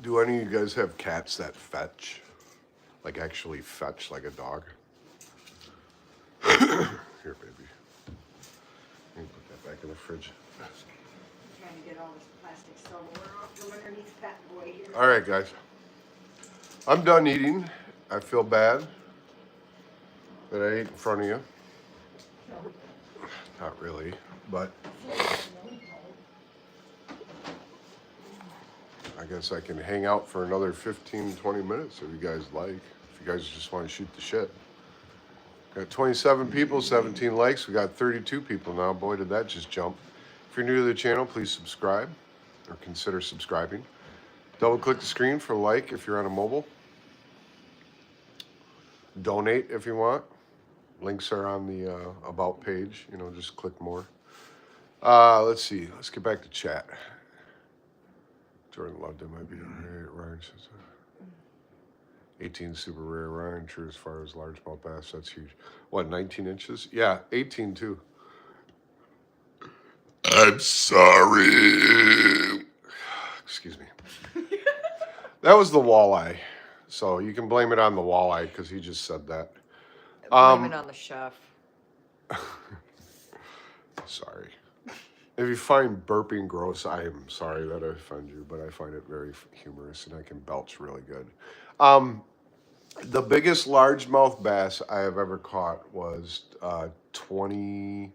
Do any of you guys have cats that fetch? Like actually fetch like a dog? Here, baby. Let me put that back in the fridge. I'm trying to get all this plastic silverware off from underneath Fat Boy here. All right, guys. I'm done eating. I feel bad that I ate in front of you. Not really, but I guess I can hang out for another 15, 20 minutes if you guys like. If you guys just want to shoot the shit. Got 27 people, 17 likes. We got 32 people now. Boy, did that just jump. If you're new to the channel, please subscribe or consider subscribing. Double click the screen for a like if you're on a mobile. Donate if you want. Links are on the About page. You know, just click more. Let's see. Let's get back to chat. Jordan loved it. Might be alright. Ryan says 18 super rare. Ryan, true as far as largemouth bass. That's huge. What, 19 inches? Yeah, 18 too. I'm sorry. Excuse me. That was the walleye. So you can blame it on the walleye because he just said that. Blame it on the chef. Sorry. If you find burping gross, I am sorry that I offend you, but I find it very humorous and I can belch really good. The biggest largemouth bass I have ever caught was 20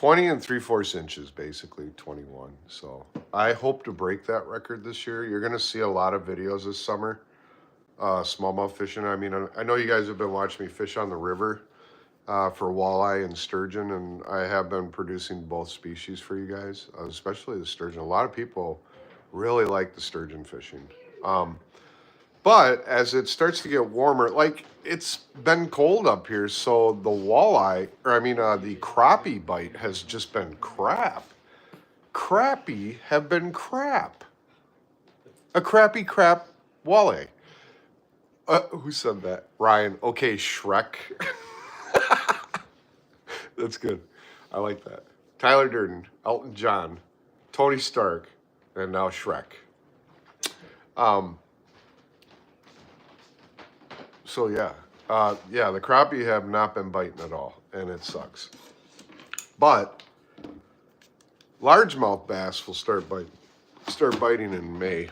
and 3/4 inches, basically 21. So I hope to break that record this year. You're going to see a lot of videos this summer, smallmouth fishing. I mean, I know you guys have been watching me fish on the river for walleye and sturgeon, and I have been producing both species for you guys, especially the sturgeon. A lot of people really like the sturgeon fishing. But as it starts to get warmer, like it's been cold up here, so the walleye, or I mean the crappie bite has just been crap. Crappie have been crap. A crappy crap walleye. Who said that? Ryan. Okay, Shrek. That's good. I like that. Tyler Durden, Elton John, Tony Stark, and now Shrek. So yeah, the crappie have not been biting at all, and it sucks. But largemouth bass will start biting in May.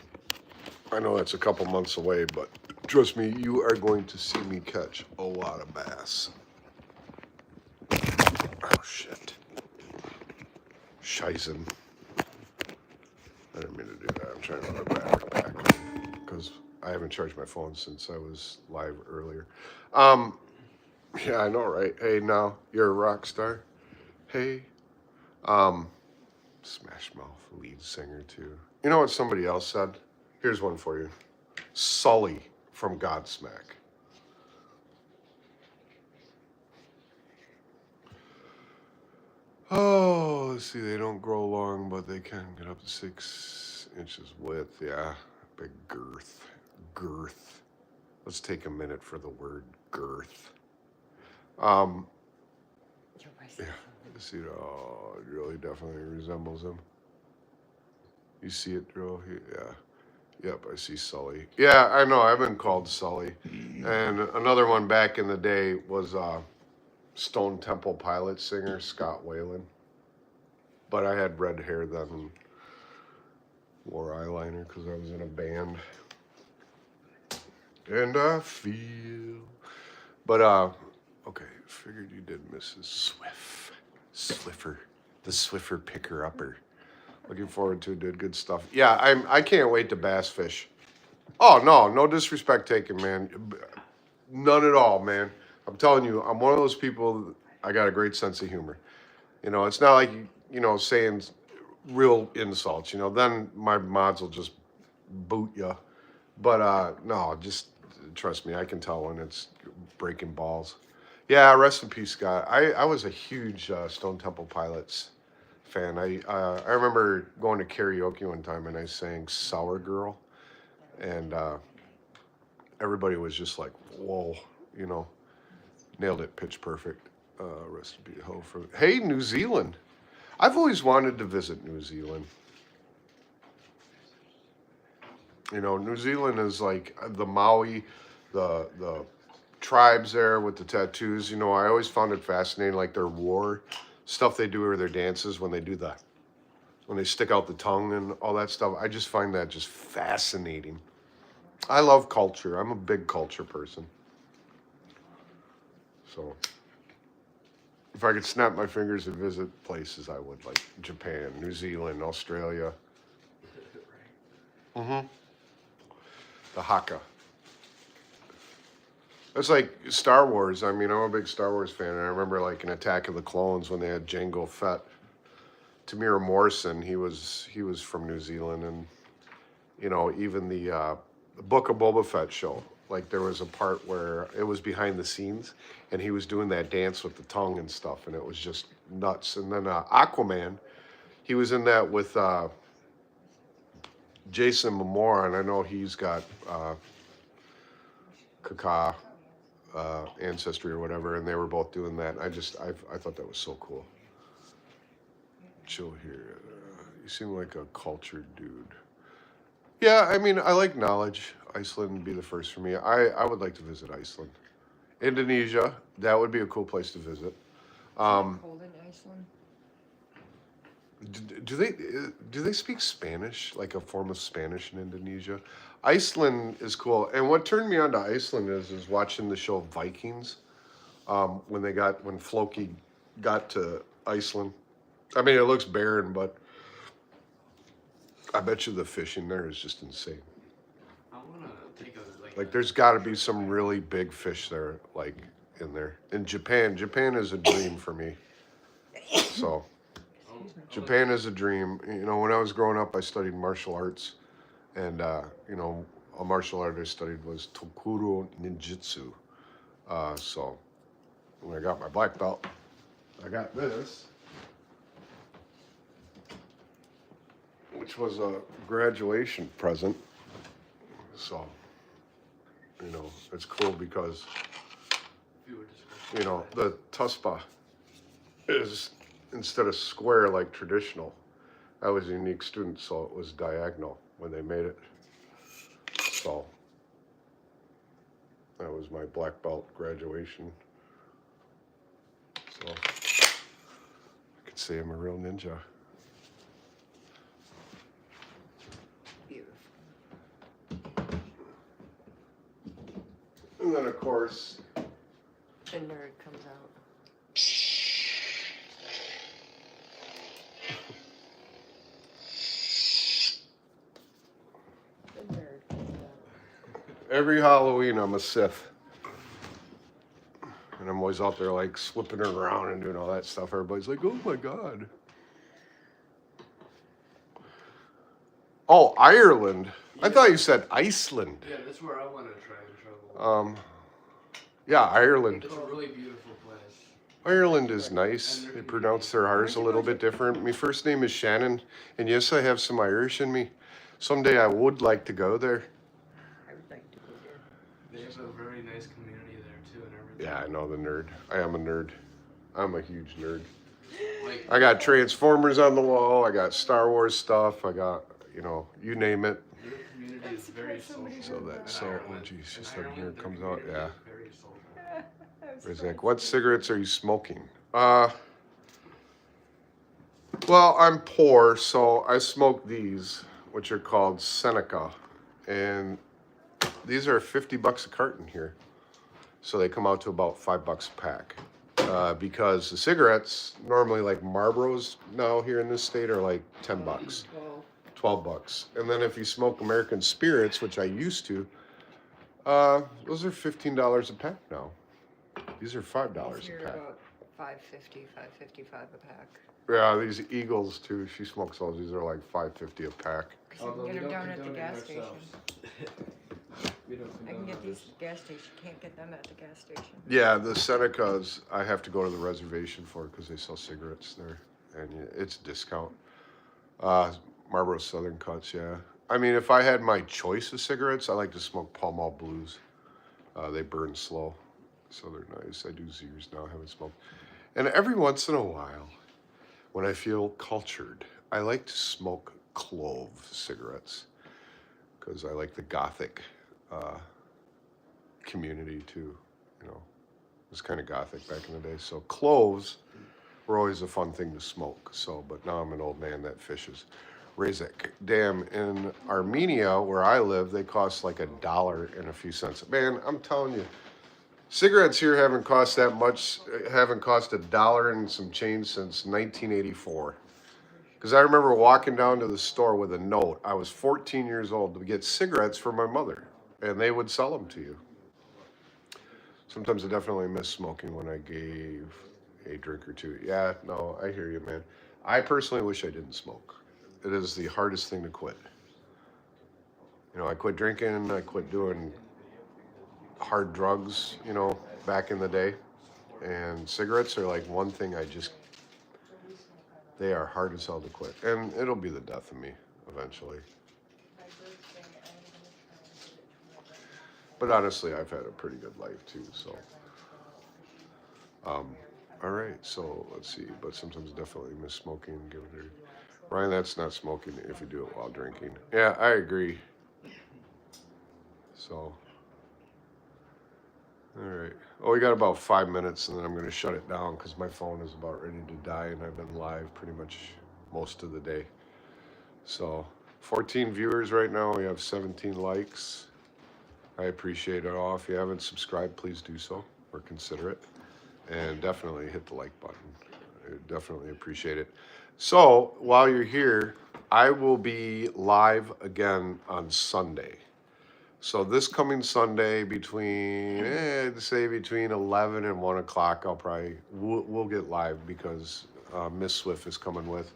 I know that's a couple months away, but trust me, you are going to see me catch a lot of bass. Oh shit. Scheisen. I didn't mean to do that. I'm trying to put my battery back because I haven't charged my phone since I was live earlier. Yeah, I know, right? Hey, now you're a rock star. Hey, um, Smash Mouth lead singer too. You know what somebody else said? Here's one for you. Sully from Godsmack. Oh, let's see. They don't grow long, but they can get up to 6 inches width. Yeah, big girth. Girth. Let's take a minute for the word girth. Yeah. See, oh, it really definitely resembles him. You see it, Drew? Yeah. Yep, I see Sully. Yeah, I know. I've been called Sully. And another one back in the day was Stone Temple Pilot singer Scott Whalen. But I had red hair then and wore eyeliner because I was in a band. And I feel. But, okay, figured you did Mrs. Swiffer. The Swiffer picker-upper. Looking forward to it, did good stuff. Yeah, I can't wait to bass fish. Oh, no disrespect taken, man. None at all, man. I'm telling you, I'm one of those people, I got a great sense of humor. You know, it's not like, saying real insults, then my mods will just boot you. But, no, just trust me, I can tell when it's breaking balls. Yeah, rest in peace, Scott. I was a huge Stone Temple Pilots fan. I remember going to karaoke one time and I sang Sour Girl. And everybody was just like, whoa, nailed it, pitch perfect. Rest in peace. Hey, New Zealand. I've always wanted to visit New Zealand. New Zealand is like the Maui, the tribes there with the tattoos. I always found it fascinating, like their war stuff they do or their dances when they stick out the tongue and all that stuff. I just find that just fascinating. I love culture. I'm a big culture person. So if I could snap my fingers and visit places, I would, like Japan, New Zealand, Australia. Mm-hmm. The Haka. It's like Star Wars. I mean, I'm a big Star Wars fan, and I remember like in Attack of the Clones when they had Jango Fett. Tamir Morrison, he was from New Zealand, and even the Book of Boba Fett show. Like there was a part where it was behind the scenes, and he was doing that dance with the tongue and stuff, and it was just nuts. And then Aquaman, he was in that with Jason Momoa, and I know he's got Kaka ancestry or whatever, and they were both doing that. I thought that was so cool. Chill here. You seem like a cultured dude. Yeah, I mean, I like knowledge. Iceland would be the first for me. I would like to visit Iceland. Indonesia, that would be a cool place to visit. Cold in Iceland. Do they speak Spanish, like a form of Spanish in Indonesia? Iceland is cool, and what turned me on to Iceland is watching the show Vikings. When Floki got to Iceland. I mean, it looks barren, but I bet you the fishing there is just insane. I wanna take a Like, there's got to be some really big fish there, like in there. In Japan is a dream for me. So. Japan is a dream. When I was growing up, I studied martial arts, and a martial art I studied was Tokuro Ninjutsu. So when I got my black belt, I got this, which was a graduation present. So it's cool because the tuspa is, instead of square like traditional, I was a unique student, so it was diagonal when they made it. So that was my black belt graduation. So I could say I'm a real ninja. Beautiful. And then, of course, The nerd comes out. The nerd comes out. every Halloween I'm a Sith. And I'm always out there like whipping her around and doing all that stuff. Everybody's like, oh my God. Oh, Ireland. I thought you said Iceland. Yeah, that's where I want to try and travel. Yeah, Ireland. It's a really beautiful place. Ireland is nice. They pronounce their R's a little bit different. My first name is Shannon, and yes, I have some Irish in me. Someday I would like to go there. I would like to go there. They have a very nice community there too, and everything. Yeah, I know the nerd. I am a nerd. I'm a huge nerd. Like, I got Transformers on the wall. I got Star Wars stuff. I got, you know, you name it. your community is very social. So that, so, oh geez, just that Ireland, nerd comes their out. community Yeah. is very social. It's like, what cigarettes are you smoking? Well, I'm poor, so I smoke these, which are called Seneca, and these are $50 a carton here. So they come out to about $5 a pack. Because the cigarettes, normally like Marlboros now here in this state, are like $10, $12. And then if you smoke American Spirits, which I used to, those are $15 a pack now. These are $5 These are a pack. about $5.50, $5.55 a pack. Yeah, these Eagles too. She smokes those. These are like $5.50 a pack. Because you Although can we get them don't down at the condone it gas station. ourselves. We don't I can condone get these others. at the gas station. Can't get them at the gas station. Yeah, the Senecas I have to go to the reservation for because they sell cigarettes there, and it's a discount. Marlboro Southern Cuts, yeah. I mean, if I had my choice of cigarettes, I like to smoke Pall Mall Blues. They burn slow, so they're nice. I do Zers now. I haven't smoked, and every once in a while, when I feel cultured, I like to smoke clove cigarettes because I like the gothic community too. You know, it was kind of gothic back in the day. So cloves were always a fun thing to smoke. So, but now I'm an old man that fishes. Rezek Dam in Armenia, where I live, they cost like $1 and a few cents. Man, I'm telling you, cigarettes here haven't cost that much. Haven't cost $1 and some change since 1984. Because I remember walking down to the store with a note. I was 14 years old to get cigarettes for my mother, and they would sell them to you. Sometimes I definitely miss smoking when I gave a drink or two. Yeah, no, I hear you, man. I personally wish I didn't smoke. It is the hardest thing to quit. You know, I quit drinking, I quit doing hard drugs, you know, back in the day. And cigarettes are like one thing they are hard as hell to quit. And it'll be the death of me eventually. But honestly, I've had a pretty good life too, so. All right, so let's see. But sometimes definitely miss smoking. Give it a Ryan, that's not smoking if you do it while drinking. Yeah, I agree. So. All right. Oh, we got about 5 minutes, and then I'm going to shut it down because my phone is about ready to die, and I've been live pretty much most of the day. So, 14 viewers right now. We have 17 likes. I appreciate it all. If you haven't subscribed, please do so or consider it. And definitely hit the like button. I definitely appreciate it. So, while you're here, I will be live again on Sunday. So this coming Sunday between, between 11 and 1 o'clock, we'll get live because Miss Swift is coming with,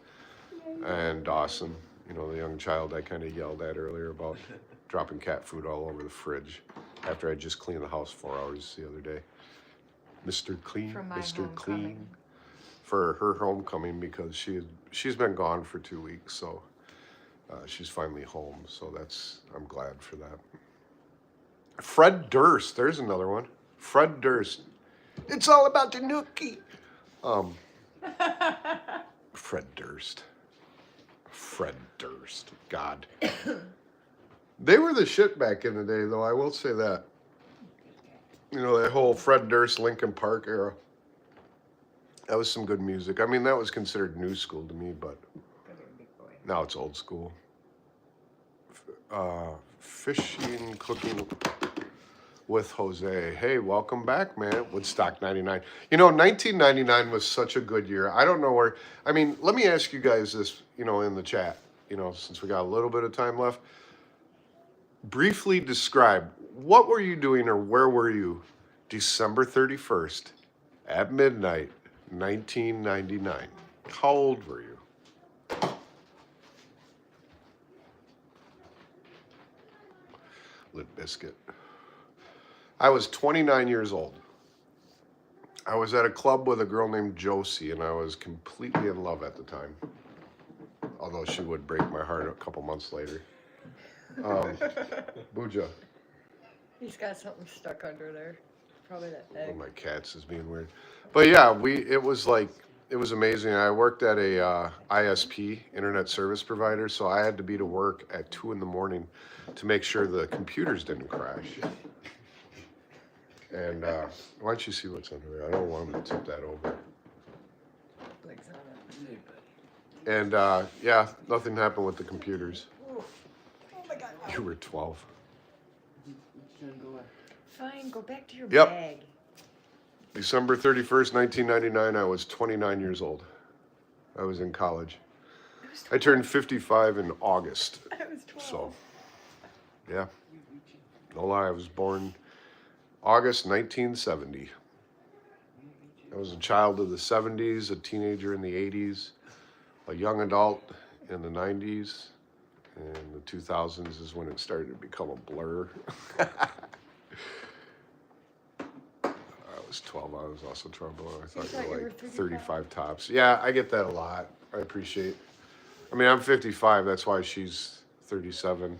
and Dawson, you know, the young child I kind of yelled at earlier about dropping cat food all over the fridge after I just cleaned the house 4 hours the other day. Mr. Clean, For my Mr. homecoming. Clean, for her homecoming because she's been gone for 2 weeks, so she's finally home. So I'm glad for that. Fred Durst, there's another one. Fred Durst. It's all about the nookie. Fred Durst. Fred Durst. God. They were the shit back in the day, though. I will say that. You know, that whole Fred Durst, Linkin Park era. That was some good music. I mean, that was considered new school to me, but now it's old school. Fishing, cooking with Jose. Hey, welcome back, man. Woodstock 99. You know, 1999 was such a good year. I don't know where, I mean, let me ask you guys this, you know, in the chat, you know, since we got a little bit of time left. Briefly describe, what were you doing or where were you December 31st, At midnight, 1999. How old were you? Lit Biscuit. I was 29 years old. I was at a club with a girl named Josie, and I was completely in love at the time. Although she would break my heart a couple months later. Booja. He's got something stuck under there. Probably that One egg. of my cats is being weird. But yeah, it was amazing. I worked at a ISP, Internet Service Provider, so I had to be to work at 2 in the morning to make sure the computers didn't crash. And why don't you see what's under there? I don't want them to tip that over. Legs on it. And yeah, nothing happened with the computers. Oh my God. You were 12. Fine, go back to your Yep. bag. December 31st, 1999, I was 29 years old. I was in college. I turned 55 in August. I was 12. So, yeah. No lie, I was born August 1970. I was a child of the 70s, a teenager in the 80s, a young adult in the 90s, and the 2000s is when it started to become a blur. I was 12, I was also trouble. I thought you were like 35 tops. Yeah, I get that a lot. I appreciate. I mean, I'm 55, that's why she's 37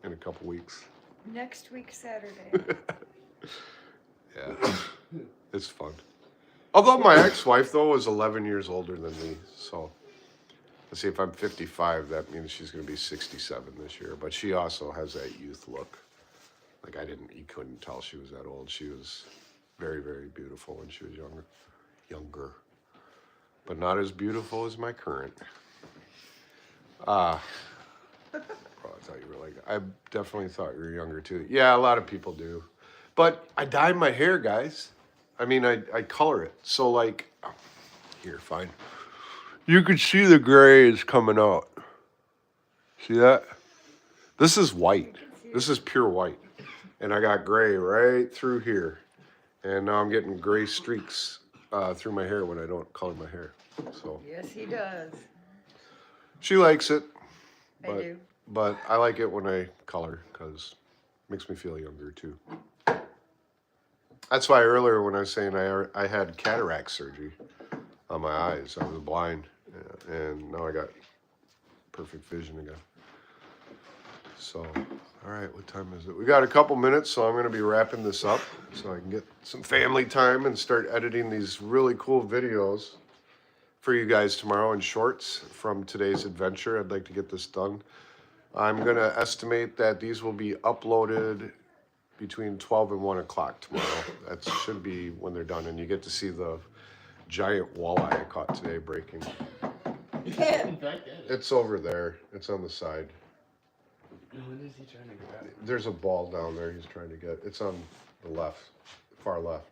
in a couple weeks. Next week, Saturday. Yeah, it's fun. Although my ex-wife, though, was 11 years older than me, so let's see, if I'm 55, that means she's going to be 67 this year. But she also has that youth look. Like, you couldn't tell she was that old. She was very, very beautiful when she was younger. But not as beautiful as my current. Oh, I thought you were like, I definitely thought you were younger, too. Yeah, a lot of people do. But I dye my hair, guys. I mean, I color it. So, like, here, fine. You can see the grays coming out. See that? This is white. This is pure white. And I got gray right through here. And now I'm getting gray streaks through my hair when I don't color my hair. So Yes, he does. she likes it. I do. But I like it when I color because it makes me feel younger, too. That's why earlier when I was saying I had cataract surgery on my eyes. I was blind, and now I got perfect vision again. So, all right, what time is it? We got a couple minutes, so I'm going to be wrapping this up so I can get some family time and start editing these really cool videos for you guys tomorrow in shorts from today's adventure. I'd like to get this done. I'm going to estimate that these will be uploaded between 12 and 1 o'clock tomorrow. That should be when they're done. And you get to see the giant walleye I caught today breaking. Yeah. It's over there. It's on the side. What is he trying to grab? There's a ball down there he's trying to get. It's on the left, far left.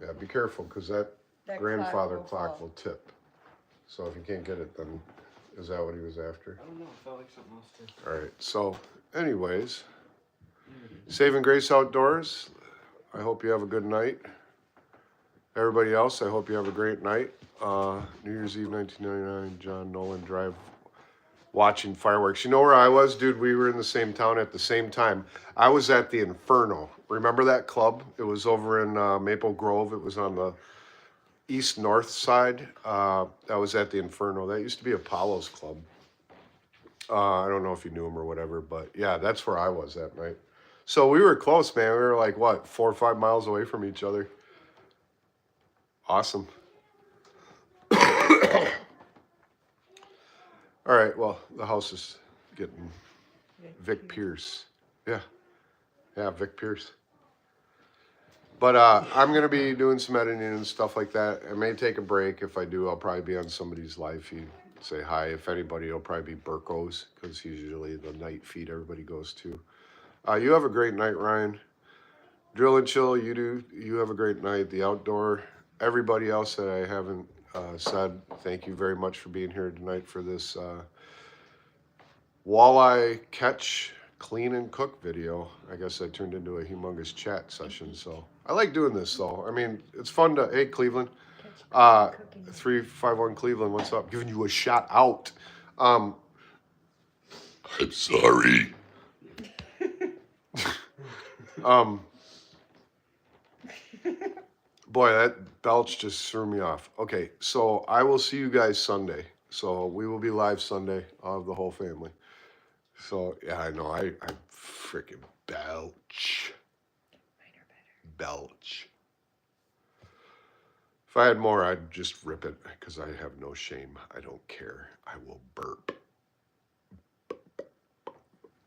Yeah, be careful because that grandfather clock will tip. So if you can't get it, then is that what he was after? I don't know. It felt like something else too. All right. So, anyways, Saving Grace Outdoors. I hope you have a good night. Everybody else, I hope you have a great night. New Year's Eve, 1999, John Nolan Drive, watching fireworks. You know where I was, dude? We were in the same town at the same time. I was at the Inferno. Remember that club? It was over in Maple Grove. It was on the east-north side. I was at the Inferno. That used to be Apollo's Club. I don't know if you knew him or whatever, but yeah, that's where I was that night. So we were close, man. We were like, what, 4 or 5 miles away from each other. Awesome. All right, well, the house is getting Vic Pierce. Yeah, Vic Pierce. But I'm going to be doing some editing and stuff like that. I may take a break. If I do, I'll probably be on somebody's live feed. Say hi. If anybody, it'll probably be Burko's because he's usually the night feed everybody goes to. You have a great night, Ryan. Drill and Chill, you have a great night. The Outdoor, everybody else that I haven't said, thank you very much for being here tonight for this walleye catch, clean, and cook video. I guess I turned into a humongous chat session. So I like doing this, though. I mean, it's fun to. Hey, Cleveland. Cooking. 351 Cleveland, what's up? Giving you a shout out. I'm sorry. Boy, that belch just threw me off. Okay, so I will see you guys Sunday. So we will be live Sunday. I'll have the whole family. So yeah, I know. I freaking belch. Mine are better. Belch. If I had more, I'd just rip it because I have no shame. I don't care. I will burp.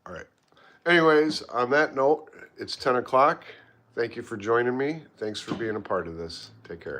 All right. Anyways, on that note, it's 10 o'clock. Thank you for joining me. Thanks for being a part of this. Take care.